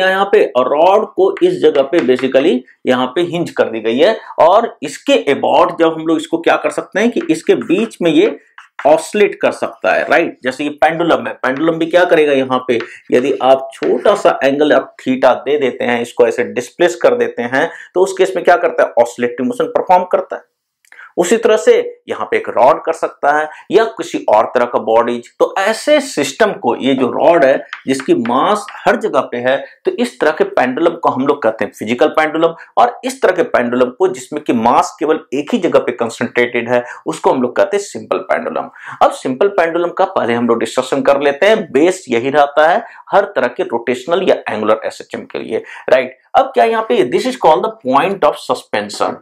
Speaker 1: यहाँ पे, और रॉड को इस जगह पे बेसिकली यहाँ पे हिंज कर दी गई है, और इसके अबाउट जब हम लोग इसको क्या कर सकते हैं कि इसके बीच में ये ऑसिलेट कर सकता है, राइट। जैसे ये पेंडुलम है, पेंडुलम भी क्या करेगा यहाँ पे, यदि आप छोटा सा एंगल आप थीटा दे देते हैं, इसको ऐसे डिस्प्लेस कर देते हैं, तो उस केस में क्या करता है, ऑसिलेटिंग मोशन परफॉर्म करता है। उसी तरह से यहाँ पे एक रॉड कर सकता है या किसी और तरह का बॉडीज। तो ऐसे सिस्टम को, ये जो रॉड है जिसकी मास हर जगह पे है, तो इस तरह के पेंडुलम को हम लोग कहते हैं फिजिकल पेंडुलम, और इस तरह के पेंडुलम को जिसमें कि मास केवल एक ही जगह पे कंसंट्रेटेड है उसको हम लोग कहते हैं सिंपल पेंडुलम। अब सिंपल पेंडुलम का पहले हम लोग डिस्कशन कर लेते हैं। बेस यही रहता है हर तरह के रोटेशनल या एंगुलर एसएचएम के लिए, राइट। अब क्या यहाँ पे, this is called the point of suspension.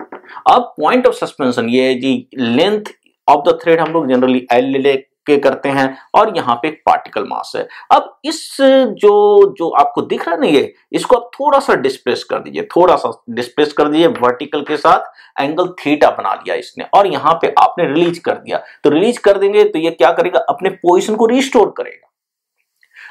Speaker 1: अब पॉइंट ऑफ सस्पेंशन ये जी लेंथ ऑफ द थ्रेड हम लोग जनरली एल लेके करते हैं, और यहाँ पे एक पार्टिकल मास है। अब इस जो आपको दिख रहा है ना, ये इसको आप थोड़ा सा डिस्प्लेस कर दीजिए, थोड़ा सा डिस्प्लेस कर दीजिए वर्टिकल के साथ, एंगल थीटा बना लिया इसने, और यहाँ पे आपने रिलीज कर दिया। तो रिलीज कर देंगे तो ये क्या करेगा, अपने पोजिशन को रिस्टोर करेगा,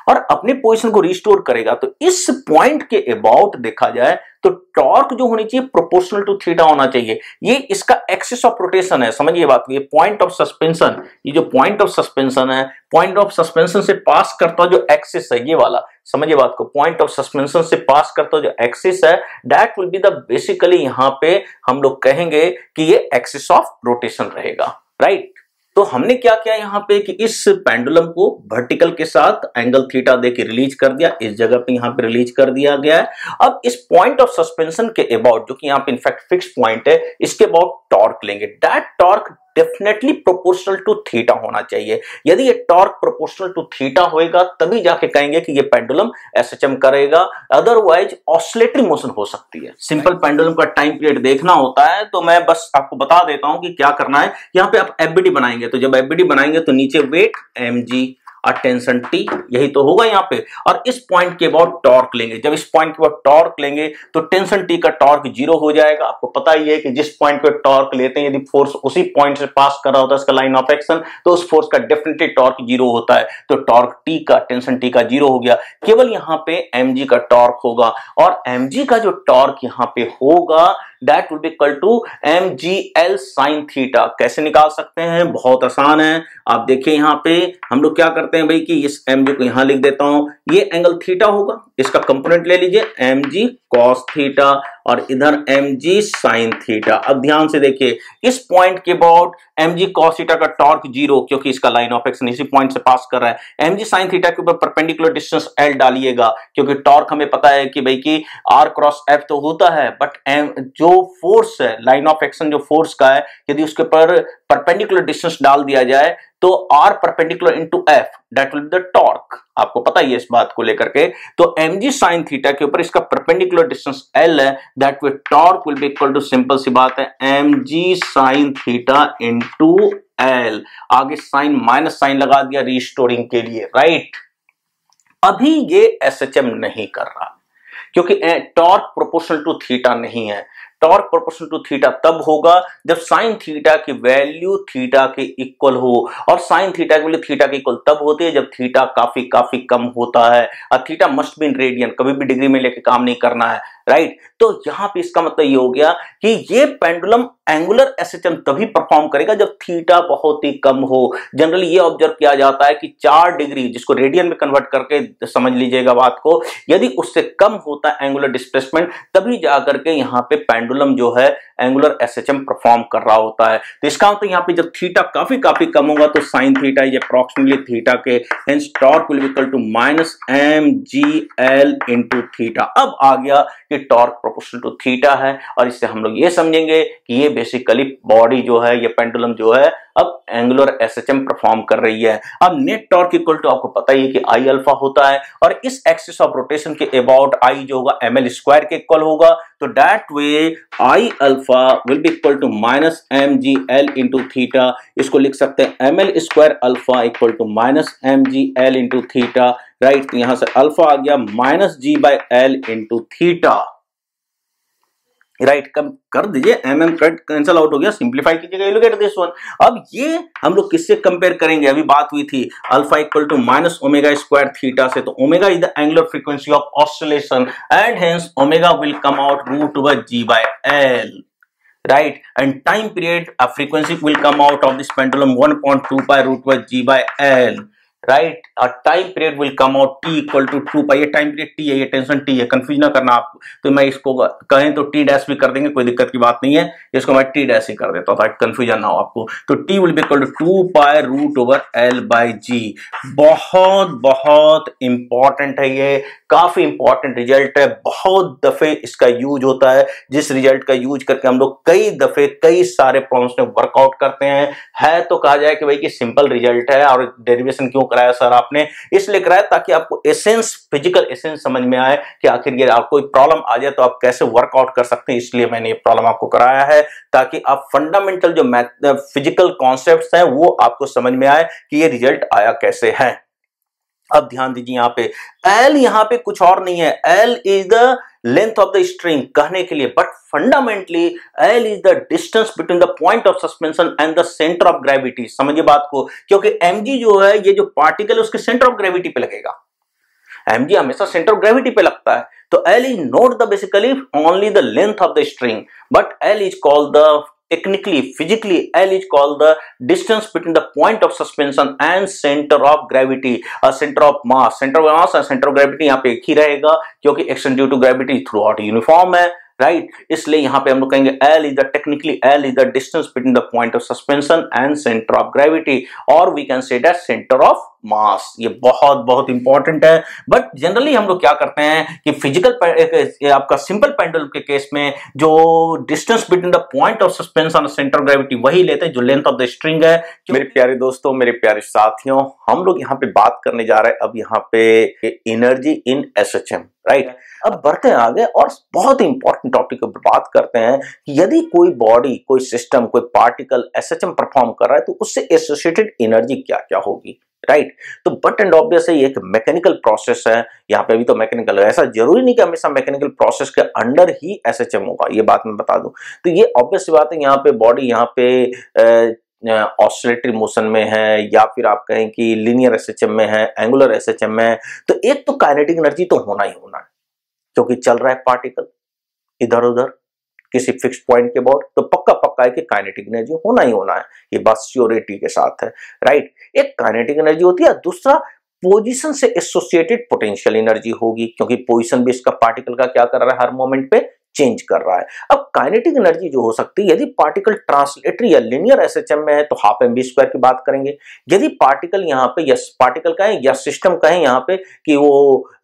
Speaker 1: और अपने पोजीशन को रिस्टोर करेगा। तो इस पॉइंट के अबाउट देखा जाए तो टॉर्क जो होनी चाहिए प्रोपोर्शनल टू थीटा होना चाहिए। ये इसका एक्सिस ऑफ रोटेशन है, समझिए बात। ये पॉइंट ऑफ सस्पेंशन, ये जो पॉइंट ऑफ सस्पेंशन है, पॉइंट ऑफ सस्पेंशन से पास करता जो एक्सिस है, ये वाला, समझिए बात को, पॉइंट ऑफ सस्पेंशन से पास करता जो एक्सिस है, that will be the basically यहाँ पे हम लोग कहेंगे कि ये एक्सिस ऑफ रोटेशन रहेगा, राइट। तो हमने क्या किया यहाँ पे कि इस पेंडुलम को वर्टिकल के साथ एंगल थीटा देके रिलीज कर दिया, इस जगह पे यहाँ पे रिलीज कर दिया गया है। अब इस पॉइंट ऑफ सस्पेंशन के अबाउट, जो कि यहाँ पे इनफैक्ट फिक्स पॉइंट है, इसके अबाउट टॉर्क लेंगे। That torque definitely proportional to theta होना चाहिए। यदि ये टॉर्क प्रोपोर्शनल टू थीटा होएगा तभी जाके कहेंगे कि ये पेंडुलम एसएचएम करेगा, अदरवाइज ऑसिलेटरी मोशन हो सकती है। सिंपल पेंडुलम का टाइम पीरियड देखना होता है तो मैं बस आपको बता देता हूं कि क्या करना है। यहाँ पे आप एफबीडी बनाएंगे, तो जब एफबीडी बनाएंगे तो नीचे वेट mg और टेंशन T, यही तो होगा यहाँ पे, और इस पॉइंट के बाद टॉर्क लेंगे। जब इस पॉइंट के बाद टॉर्क लेंगे तो टेंशन T का टॉर्क 0 हो जाएगा। आपको पता ही है कि जिस पॉइंट पे टॉर्क लेते हैं, यदि फोर्स उसी पॉइंट से पास कर रहा होता है इसका लाइन ऑफ एक्शन, तो उस फोर्स का डेफिनेटली टॉर्क 0 होता है। तो टॉर्क T का, टेंशन T का 0 हो गया, केवल यहाँ पे mg का टॉर्क होगा, और mg का जो टॉर्क यहाँ पे होगा that will be equal to mgl sin theta. कैसे निकाल सकते हैं? बहुत आसान है। आप देखिए यहाँ पे हम लोग क्या करते हैं भाई कि इस mg को यहां लिख देता हूं, ये एंगल थीटा होगा, इसका कंपोनेंट ले लीजिए mg cos थीटा और इधर mg sin थीटा। अब ध्यान से देखिए, इस पॉइंट के बाद mg cos थीटा का टॉर्क 0, क्योंकि इसका लाइन ऑफ एक्शन इसी पॉइंट से पास कर रहा है। mg sin थीटा के ऊपर परपेंडिकुलर डिस्टेंस l डालिएगा, क्योंकि टॉर्क हमें पता है कि भाई कि r क्रॉस f तो होता है, बट जो फोर्स है, लाइन ऑफ एक्शन जो फोर्स का है, यदि उसके पर परपेंडिकुलर डिस्टेंस डाल दिया जाए तो r perpendicular into f that will be the torque. आपको पता ही है इस बात को लेकर के। तो mg sin थीटा के ऊपर इसका परपेंडिकुलर डिस्टेंस l है, that will torque will be equal to, simple सी बात है, mg sin theta into l। आगे साइन माइनस साइन लगा दिया रिस्टोरिंग के लिए, राइट। अभी ये एसएचएम नहीं कर रहा क्योंकि टॉर्क प्रोपोर्शनल टू थीटा नहीं है। टॉर्क प्रोपोर्शनल टू थीटा तब होगा जब साइन थीटा की वैल्यू थीटा के इक्वल हो, और साइन थीटा की वैल्यू थीटा के इक्वल तब होती है जब थीटा काफी कम होता है। और theta must be in radian, कभी भी डिग्री में लेके काम नहीं करना है, राइट। तो यहां पे इसका मतलब ये हो गया कि ये पेंडुलम एंगुलर एसएचएम तभी परफॉर्म करेगा जब थीटा बहुत ही कम हो। जनरली ये ऑब्जर्व किया जाता है कि 4 डिग्री, जिसको रेडियन में कन्वर्ट करके समझ लीजिएगा बात को, यदि उससे कम होता है एंगुलर डिस्प्लेसमेंट, तभी जाकर के यहाँ पे पेंडुलम जो है एंगुलर एसएचएम परफॉर्म कर रहा होता है। तो इसका मतलब यहाँ पे जब थीटा काफी कम होगा तो sine theta is approximately theta के, hence torque will be equal to minus mgl into theta. अब आ गया कि टॉर्क प्रोपोर्शनल टू थीटा है, और इससे हम लोग ये समझेंगे कि ये बेसिकली बॉडी जो है, ये पेंडुलम जो है अब एंगुलर एसएचएम परफॉर्म कर रही है। अब नेट टॉर्क इक्वल टू, आपको पता ही है कि आई अल्फा होता है, और इस एक्सिस ऑफ रोटेशन के अबाउट आई जो होगा ml स्क्वायर के इक्वल होगा। तो that way I alpha will be equal to minus mgl into theta. इसको लिख सकते हैं ml square alpha equal to minus mgl into theta, right. तो यहां से अल्फा आ गया minus g by l into theta, right. कम कर दीजिए, कट कैंसल आउट हो गया, सिंप्लीफाई कीजिएगा, लुक एट दिस वन। अब ये हम लोग किससे कंपेयर करेंगे? अभी बात हुई थी alpha equal to minus omega square theta से। तो omega is the angular frequency of oscillation and hence omega will come out root over g by l, right, and time period frequency will come out of this pendulum 1.2 pi root over g by l, right. और time period will come out t equal to 2 pi. ये time period t है, ये tension t है, confuse ना करना आप। तो मैं इसको कहें तो t डैश भी कर देंगे, कोई दिक्कत की बात नहीं है, इसको मैं t डैश ही कर देता हूं ताकि कंफ्यूजन ना हो आपको। तो t will be equal to 2 pi root over l by g। बहुत इंपॉर्टेंट है, ये काफी इंपॉर्टेंट रिजल्ट है, बहुत दफे इसका यूज होता है, जिस रिजल्ट का यूज करके हम लोग कई दफे कई सारे प्रॉब्लम्स में वर्कआउट करते हैं। है तो कहा जाए कि भाई कि सिंपल रिजल्ट है, और डेरिवेशन क्यों कराया सर आपने? इसलिए कराया ताकि आपको एसेंस, फिजिकल एसेंस समझ में आए कि आखिर ये कोई प्रॉब्लम आ जाए तो आप कैसे वर्कआउट कर सकते हैं। इसलिए मैंने ये प्रॉब्लम आपको कराया है ताकि आप फंडामेंटल जो फिजिकल कॉन्सेप्ट्स हैं वो आपको समझ में आए कि ये रिजल्ट आया कैसे है। अब ध्यान दीजिए, यहाँ पे L यहाँ पे कुछ और नहीं है, L is the length of the string कहने के लिए, but fundamentally L is the distance between the point of suspension and the centre of gravity. समझिए बात को, क्योंकि mg जो है, ये जो पार्टिकल है उसके सेंटर ऑफ ग्रेविटी पे लगेगा। mg हमेशा सेंटर ऑफ ग्रेविटी पे लगता है। तो L is not the basically only the length of the string, but L is called the technically, physically, L is called the distance between the point of suspension and center of gravity, center of mass and center of gravity यहाँ पे एक ही रहेगा, क्योंकि action due to gravity throughout uniform है, right. इसलिए यहां पे हम लोग कहेंगे L is the technically L is the distance between the point of suspension and centre of gravity, और we can say that centre of mass. ये बहुत बहुत इंपॉर्टेंट है। बट जनरली हम लोग क्या करते हैं कि फिजिकल आपका सिंपल पेंडुलम के केस में जो distance between the point of suspension और सेंटर ऑफ ग्रेविटी वही लेते हैं जो लेंथ ऑफ द स्ट्रिंग है। मेरे प्यारे दोस्तों, मेरे प्यारे साथियों, हम लोग यहाँ पे बात करने जा रहे हैं अब यहाँ पे एनर्जी इन एसएचएम, राइट। अब बढ़ते हैं आगे और बहुत इंपॉर्टेंट टॉपिक पर बात करते हैं कि यदि कोई बॉडी, कोई सिस्टम, कोई पार्टिकल एसएचएम परफॉर्म कर रहा है तो उससे एसोसिएटेड एनर्जी क्या क्या होगी, राइट। तो बट एंड ऑब्वियस है, ये एक मैकेनिकल प्रोसेस है। यहाँ पे भी तो मैकेनिकल है, ऐसा जरूरी नहीं कि हमेशा मैकेनिकल प्रोसेस के अंडर ही एसएचएम होगा, ये बात मैं बता दूं। तो ये ऑब्वियस बात है, यहाँ पे बॉडी यहाँ पे ऑसिलेटरी मोशन में है, या फिर आप कहें कि लीनियर एसएचएम में है, एंगुलर एसएचएम में है, तो एक तो काइनेटिक एनर्जी तो होना ही होना है, क्योंकि चल रहा है पार्टिकल इधर उधर किसी फिक्स पॉइंट के बाद, तो पक्का पक्का है कि काइनेटिक एनर्जी होना ही होना है, ये बात श्योरिटी के साथ है, राइट। एक काइनेटिक एनर्जी होती है, दूसरा पोजीशन से एसोसिएटेड पोटेंशियल एनर्जी होगी, क्योंकि पोजीशन भी इसका पार्टिकल का क्या कर रहा है, हर मोमेंट पे चेंज कर रहा है। अब काइनेटिक एनर्जी जो हो सकती है, यदि पार्टिकल ट्रांसलेटरी या लिनियर एसएचएम में है तो हाफ एम वी स्क्वायर की बात करेंगे। यदि पार्टिकल यहाँ पे या पार्टिकल कहें या सिस्टम कहें यहाँ पे कि वो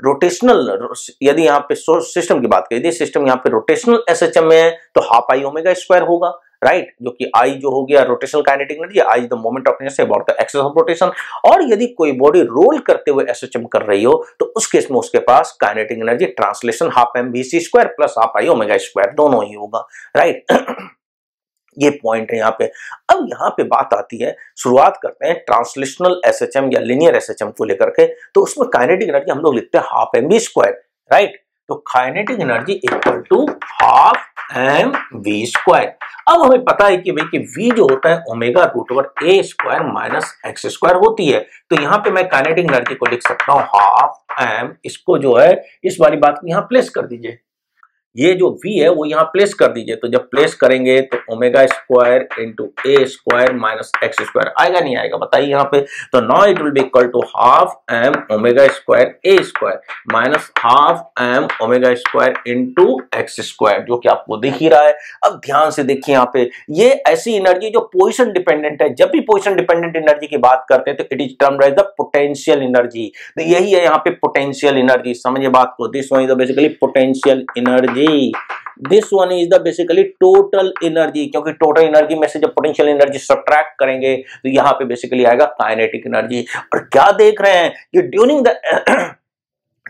Speaker 1: रोटेशनल, यदि यहाँ पे सिस्टम की बात करें, यदि सिस्टम यहाँ पे रोटेशनल एसएचएम में है तो हाफ आई ओमेगा स्क्वायर होगा, राइट, जो कि आई जो हो गया rotational kinetic energy, I the moment of inertia about the axis of rotation. और यदि कोई बॉडी रोल करते हुए एसएचएम कर रही हो तो उस केस में उसके पास kinetic energy translation half m v c square plus half I omega square दोनों ही होगा, राइट। ये पॉइंट है यहाँ पे। अब यहाँ पे बात आती है, शुरुआत करते हैं ट्रांसलेशनल एसएचएम या लिनियर एसएचएम को लेकर के, तो उसमें काइनेटिक एनर्जी हम लोग लिखते हैं half m v square, right. तो kinetic energy equal to half m v square. अब हमें पता है कि भाई कि v जो होता है omega root over A square minus x square होती है। तो यहाँ पे मैं काइनेटिक एनर्जी को लिख सकता हूँ हाफ एम, इसको जो है इस वाली बात को यहाँ प्लेस कर दीजिए, ये जो v है वो यहाँ प्लेस कर दीजिए। तो जब प्लेस करेंगे तो omega square into a square minus x square आएगा नहीं आएगा बताइए यहाँ पे। तो now it will be equal to half m omega square a square minus half m omega square into x square, जो कि आपको दिख ही रहा है। अब ध्यान से देखिए यहाँ पे, ये ऐसी एनर्जी जो पोजिशन डिपेंडेंट है। जब भी पोजिशन डिपेंडेंट एनर्जी की बात करते हैं तो it is termed as the potential energy. तो यही है यहाँ पे पोटेंशियल एनर्जी, समझिए बात को। This one is basically potential energy, this one is the basically total energy, क्योंकि टोटल एनर्जी में से जब पोटेंशियल एनर्जी सब्ट्रैक्ट करेंगे तो यहाँ पे बेसिकली आएगा काइनेटिक एनर्जी। और क्या देख रहे हैं, ये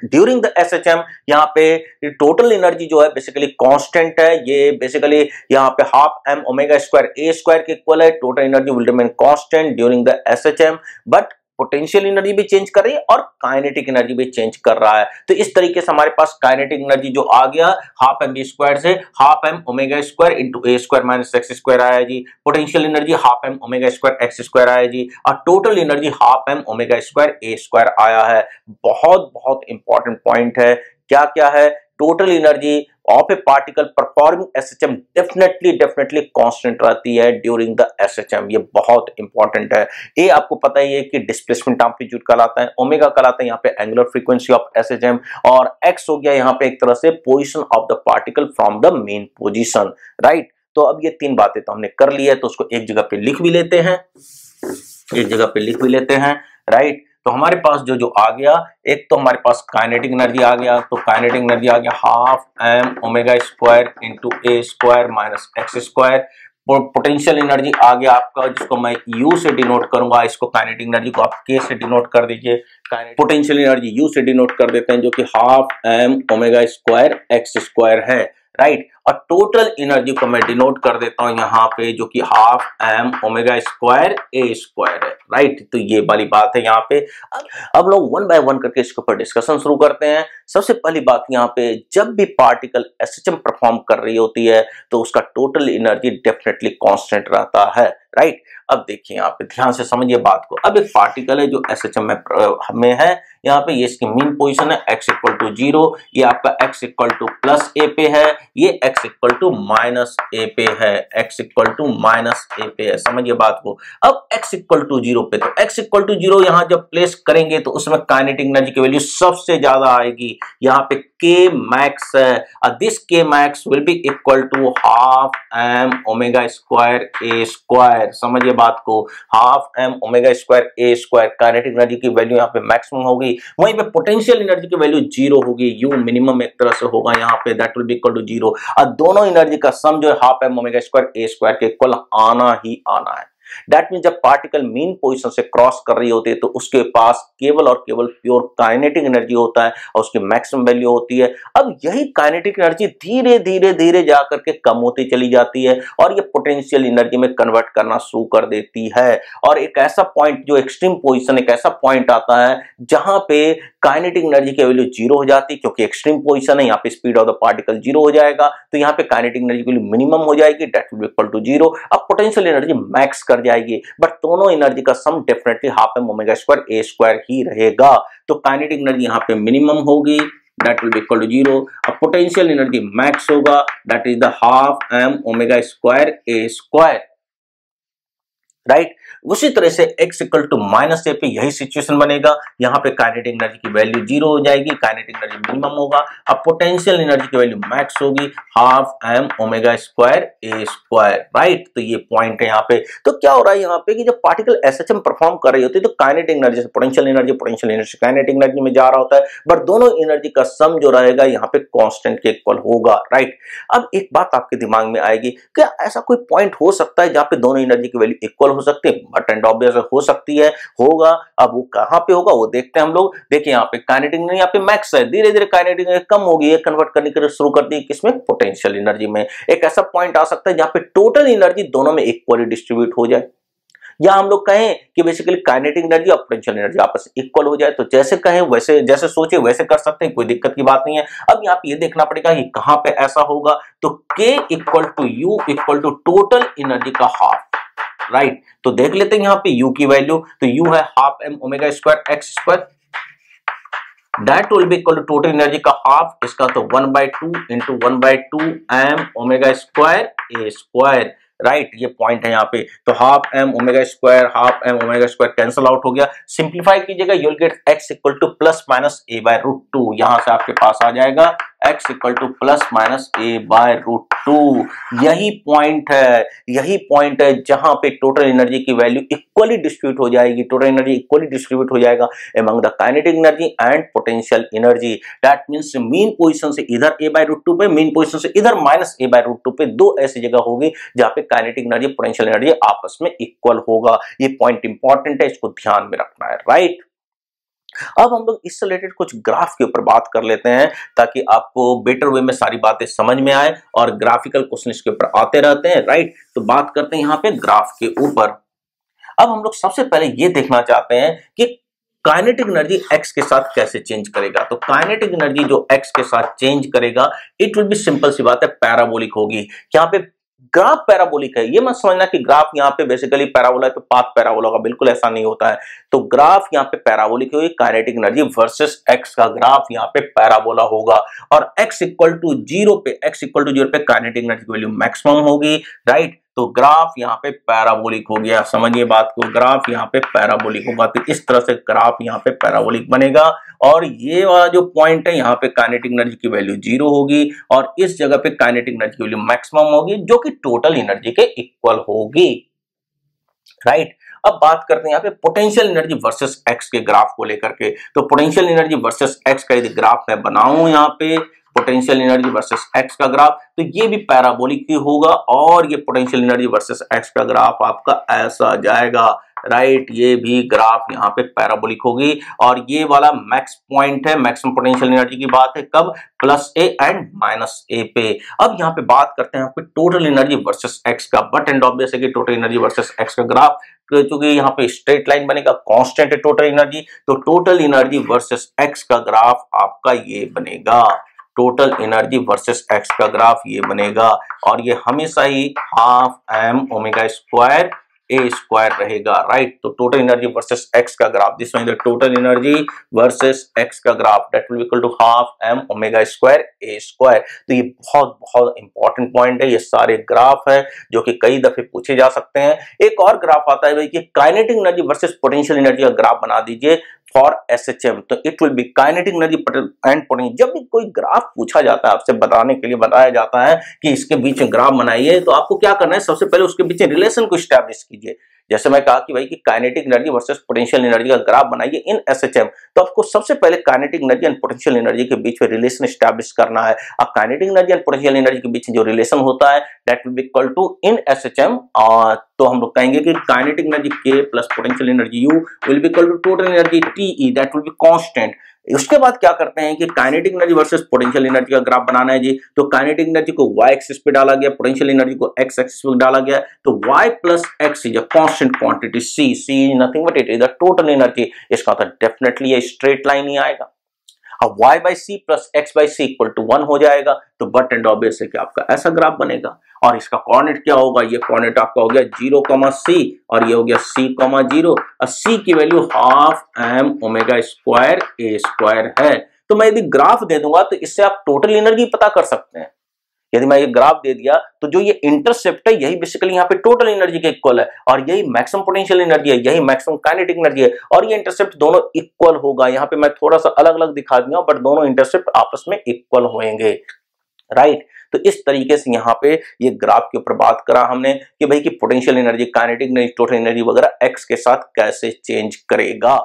Speaker 1: ड्यूरिंग द एसएचएम यहाँ पे टोटल एनर्जी जो है बेसिकली कांस्टेंट है। ये बेसिकली यहाँ पे half m omega square a square के इक्वल है। Total energy will remain constant during the SHM, but potential energy भी चेंज कर रही है और काइनेटिक एनर्जी भी चेंज कर रहा है। तो इस तरीके से हमारे पास काइनेटिक एनर्जी जो आ गया हाफ एम वी स्क्वायर से half m omega square into a square minus x square आया जी। Potential energy half m omega square x square आया जी, और total energy half m omega square a square आया है। बहुत बहुत इंपॉर्टेंट पॉइंट है। क्या क्या है, total energy of A particle performing SHM definitely constant रहती है ड्यूरिंग द एसएचएम। ये बहुत इंपॉर्टेंट है। ए आपको पता ही है कि डिस्प्लेसमेंट एम्पलीट्यूड कहलाता है, ओमेगा कहलाता है यहाँ पे एंगुलर फ्रीक्वेंसी ऑफ एसएचएम, और एक्स हो गया यहाँ पे एक तरह से position of the particle from the main position, right. तो अब ये तीन बातें तो हमने कर ली है, तो उसको एक जगह पे लिख भी लेते हैं, राइट। तो हमारे पास जो आ गया, एक तो हमारे पास काइनेटिक एनर्जी आ गया, तो काइनेटिक एनर्जी आ गया half m omega square into a square minus x square. Potential energy आ गया आपका, जिसको मैं U से डिनोट करूंगा, इसको काइनेटिक एनर्जी को आप K से डिनोट कर दीजिए। पोटेंशियल एनर्जी U से डिनोट कर देते हैं, जो कि half m omega square x square है, राइट। और टोटल एनर्जी को मैं डिनोट कर देता हूं यहाँ पे, जो कि half m omega square a square है, राइट। तो ये वाली बात है यहाँ पे। अब लोग वन बाय वन करके इसके ऊपर डिस्कशन शुरू करते हैं। सबसे पहली बात यहाँ पे, जब भी पार्टिकल एसएचएम परफॉर्म कर रही होती है तो उसका टोटल एनर्जी डेफिनेटली कांस्टेंट रहता है, राइट। अब देखिए यहाँ पे ध्यान से समझिए बात को। अब एक पार्टिकल है जो एसएचएम में है, यहाँ पे ये इसकी मीन पोजीशन है x इक्वल टू 0, ये आपका x इक्वल टू प्लस ए पे है, ये x equal to minus a पे है, x equal to minus a पे है, समझिए बात को। अब x इक्वल टू 0 पे, तो x इक्वल टू 0 यहाँ जब प्लेस करेंगे तो उसमें काइनेटिक एनर्जी की वैल्यू सबसे ज्यादा आएगी, यहाँ पे k max है, this k max will be equal to half m omega square a square। समझिए बात को, half m omega square a square, kinetic energy की वैल्यू यहाँ पे मैक्सिमम होगी, वहीं पे पोटेंशियल एनर्जी की वैल्यू जीरो होगी, u मिनिमम एक तरह से होगा यहाँ पे, that will be equal to zero. और दोनों एनर्जी का सम जो है half m omega square a square के इक्वल आना ही आना है। दैट मीन जब पार्टिकल मीन पोजीशन से क्रॉस कर रही होती है तो उसके पास केवल और केवल प्योर काइनेटिक एनर्जी होता है और उसकी मैक्सिमम वैल्यू होती है। अब यही काइनेटिक एनर्जी धीरे धीरे धीरे जाकर के कम होती चली जाती है और ये पोटेंशियल एनर्जी में कन्वर्ट करना शुरू कर देती है। और एक ऐसा पॉइंट जो एक्सट्रीम पोजीशन, एक ऐसा पॉइंट आता है जहां पे काइनेटिक एनर्जी की वैल्यू जीरो हो जाती है, क्योंकि एक्सट्रीम पोजीशन है, यहाँ पे speed of the particle zero हो जाएगा, तो यहाँ पे काइनेटिक एनर्जी की वैल्यू मिनिमम हो जाएगी, that will be equal to zero. अब पोटेंशियल एनर्जी मैक्स कर जाएगी, बट दोनों एनर्जी का sum definitely half m omega square a square ही रहेगा। तो काइनेटिक एनर्जी यहाँ पे मिनिमम होगी, that will be equal to zero. अब पोटेंशियल एनर्जी मैक्स होगा, that is the half m omega square a square, right. उसी तरह से x equal to minus a पे यही सिचुएशन बनेगा, यहाँ पे काइनेटिक एनर्जी की वैल्यू जीरो हो जाएगी, काइनेटिक एनर्जी मिनिमम होगा। अब पोटेंशियल एनर्जी की वैल्यू मैक्स होगी, half m omega square a square, right. तो ये पॉइंट है यहाँ पे। तो क्या हो रहा है यहाँ पे कि जब पार्टिकल एसएचएम परफॉर्म कर रही होती है तो काइनेटिक एनर्जी से पोटेंशियल एनर्जी काइनेटिक एनर्जी में जा रहा होता है, बट दोनों एनर्जी का सम जो रहेगा यहाँ पे कांस्टेंट के इक्वल होगा, राइट। अब एक बात आपके दिमाग में आएगी, क्या ऐसा कोई पॉइंट हो सकता है जहाँ पे दोनों एनर्जी की वैल्यू इक्वल हो सकती है? बट एंड ऑब्वियस हो सकती है, होगा। अब वो कहां पे होगा वो देखते हैं हम लोग। देखिए यहाँ पे काइनेटिक एनर्जी यहाँ पे मैक्स है, धीरे धीरे काइनेटिक एनर्जी कम होगी, ये कन्वर्ट करने के लिए शुरू करती है किसमें? पोटेंशियल एनर्जी में। एक ऐसा पॉइंट आ सकता है जहां पे टोटल एनर्जी दोनों में इक्वली डिस्ट्रीब्यूट हो जाए, या हम लोग कहें कि बेसिकली काइनेटिक एनर्जी और पोटेंशियल एनर्जी आपस में इक्वल हो जाए। तो जैसे कहें वैसे, जैसे सोचे वैसे कर सकते हैं, कोई दिक्कत की बात नहीं है। अब यहाँ पे ये देखना पड़ेगा कि कहां पे ऐसा होगा। तो K equal to U equal to total energy का हाफ, राइट। तो देख लेते हैं यहाँ पे U की वैल्यू, तो U है half m omega square x square, that will be equal to total energy का हाफ, इसका तो 1/2 into 1/2 m omega square a square, right. ये पॉइंट है यहाँ पे। तो half m omega square cancel out हो गया। सिंप्लीफाई कीजिएगा, you will get x equal to plus minus a by root 2। यहां से आपके पास आ जाएगा x equal to plus minus a by root 2। यही पॉइंट है जहां पे टोटल एनर्जी की वैल्यू इक्वली डिस्ट्रीब्यूट हो जाएगी, टोटल एनर्जी इक्वली डिस्ट्रीब्यूट हो जाएगा among the kinetic energy and potential energy. That means mean position से इधर a बाय रूट 2 पे, मीन पोजीशन से इधर माइनस a बाय रूट 2 पे, दो ऐसी जगह होगी जहां पे काइनेटिक एनर्जी पोटेंशियल एनर्जी आपस में इक्वल होगा। ये पॉइंट इंपॉर्टेंट है, इसको ध्यान में रखना है, राइट। अब हम लोग इससे रिलेटेड कुछ ग्राफ के ऊपर बात कर लेते हैं ताकि आपको बेटर वे में सारी बातें समझ में आए, और ग्राफिकल क्वेश्चन इसके ऊपर आते रहते हैं, राइट। तो बात करते हैं यहाँ पे ग्राफ के ऊपर। अब हम लोग सबसे पहले ये देखना चाहते हैं कि काइनेटिक एनर्जी x के साथ कैसे चेंज करेगा। तो काइनेटिक एनर्जी जो x के साथ चेंज करेगा, इट विल बी सिंपल सी बात है, पैराबोलिक होगी। यहाँ पे ग्राफ पैराबोलिक है, ये मत समझना कि ग्राफ यहाँ पे बेसिकली पैराबोला है तो पाथ पैराबोला होगा, बिल्कुल ऐसा नहीं होता है। तो ग्राफ यहाँ पे पैराबोलिक होगी, काइनेटिक एनर्जी वर्सेस x का ग्राफ यहाँ पे पैराबोला होगा, और x इक्वल टू जीरो पे काइनेटिक एनर्जी की वैल्यू मैक्सिमम होगी, राइट। तो ग्राफ यहाँ पे पैराबोलिक हो गया, समझिए बात को, ग्राफ यहाँ पे पैराबोलिक होगा। तो इस तरह से ग्राफ यहाँ पे पैराबोलिक बनेगा, और ये वाला जो पॉइंट है यहाँ पे काइनेटिक एनर्जी की वैल्यू जीरो होगी, और इस जगह पे काइनेटिक एनर्जी की वैल्यू मैक्सिमम होगी जो कि टोटल एनर्जी के इक्वल होगी, राइट। अब बात करते हैं यहाँ पे पोटेंशियल एनर्जी वर्सेस एक्स के ग्राफ को लेकर के। तो पोटेंशियल एनर्जी वर्सेस एक्स का यदि ग्राफ मैं बनाऊं यहाँ पे, पोटेंशियल एनर्जी वर्सेस एक्स का ग्राफ, तो ये भी पैराबोलिक ही होगा, और ये पोटेंशियल एनर्जी वर्सेस एक्स का ग्राफ आपका ऐसा जाएगा, राइट। ये भी ग्राफ यहाँ पे पैराबोलिक होगी, और ये वाला मैक्स पॉइंट है, मैक्सिमम पोटेंशियल एनर्जी की बात है कब? Plus A and minus a पे। अब यहाँ पे बात करते हैं यहाँ पे टोटल एनर्जी वर्सेस एक्स का, बट एंड ऑब्वियस है कि टोटल एनर्जी वर्सेस एक्स का ग्राफ, क्योंकि यहाँ पे स्ट्रेट लाइन बनेगा, कांस्टेंट है टोटल एनर्जी, तो टोटल एनर्जी वर्सेस एक्स का ग्राफ आपका ये बनेगा, टोटल एनर्जी वर्सेस एक्स का ग्राफ ये बनेगा, और ये हमेशा ही half m omega square a square रहेगा, राइट। तो टोटल एनर्जी वर्सेस एक्स का graph, this one the total energy versus x का graph, that will be equal to half m omega square a square. तो ये बहुत बहुत important point है, ये सारे ग्राफ है जो कि कई दफे पूछे जा सकते हैं। एक और ग्राफ आता है भाई कि kinetic energy versus potential energy का ग्राफ बना दीजिए फॉर SHM, तो it will B kinetic energy and potential. जब भी कोई ग्राफ पूछा जाता है, आपसे बताने के लिए बताया जाता है कि इसके बीच में ग्राफ बनाइए, तो आपको क्या करना है, सबसे पहले उसके बीच में रिलेशन को स्टैब्लिश कीजिए। जैसे मैं कहा कि भाई कि kinetic energy versus potential energy का ग्राफ बनाइए इन SHM, तो आपको सबसे पहले kinetic energy and potential energy के बीच में रिलेशन स्टैब्लिश करना है। अब kinetic energy and potential energy के बीच जो रिलेशन होता है that will be equal to in SHM, तो हम लोग कहेंगे कि kinetic energy K plus potential energy U will be equal to total energy TE, that will be constant. उसके बाद क्या करते हैं कि kinetic energy versus potential energy का ग्राफ बनाना है जी, तो काइनेटिक एनर्जी को y एक्सिस पे डाला गया, पोटेंशियल एनर्जी को x एक्सिस पे डाला गया, तो y plus x is a constant quantity, c is nothing but it is the total energy. इसका तो डेफिनेटली ये स्ट्रेट लाइन ही आएगा। अब y by c plus x by c equal to 1 हो जाएगा, तो बट एंड ऑब्वियस है कि आपका ऐसा ग्राफ बनेगा। और इसका कोऑर्डिनेट क्या होगा, ये कोऑर्डिनेट आपका हो गया 0, c और ये हो गया c, 0 और c की value half m omega square a square है। तो मैं यदि ग्राफ दे दूंगा तो इससे आप टोटल एनर्जी पता कर सकते हैं। यदि मैं ये ग्राफ दे दिया तो जो ये इंटरसेप्ट है यही बेसिकली यहाँ पे टोटल एनर्जी के इक्वल है, और यही मैक्सिमम पोटेंशियल एनर्जी है, यही मैक्सिमम काइनेटिक एनर्जी है, और ये इंटरसेप्ट दोनों इक्वल होगा। यहाँ पे मैं थोड़ा सा अलग अलग दिखा दूंगा, बट दोनों इंटरसेप्ट आपस में इक्वल होंगे, राइट। तो इस तरीके से यहाँ पे ये ग्राफ के ऊपर बात करा हमने कि भाई कि potential energy, kinetic energy, total energy वगैरह एक्स के साथ कैसे चेंज करेगा।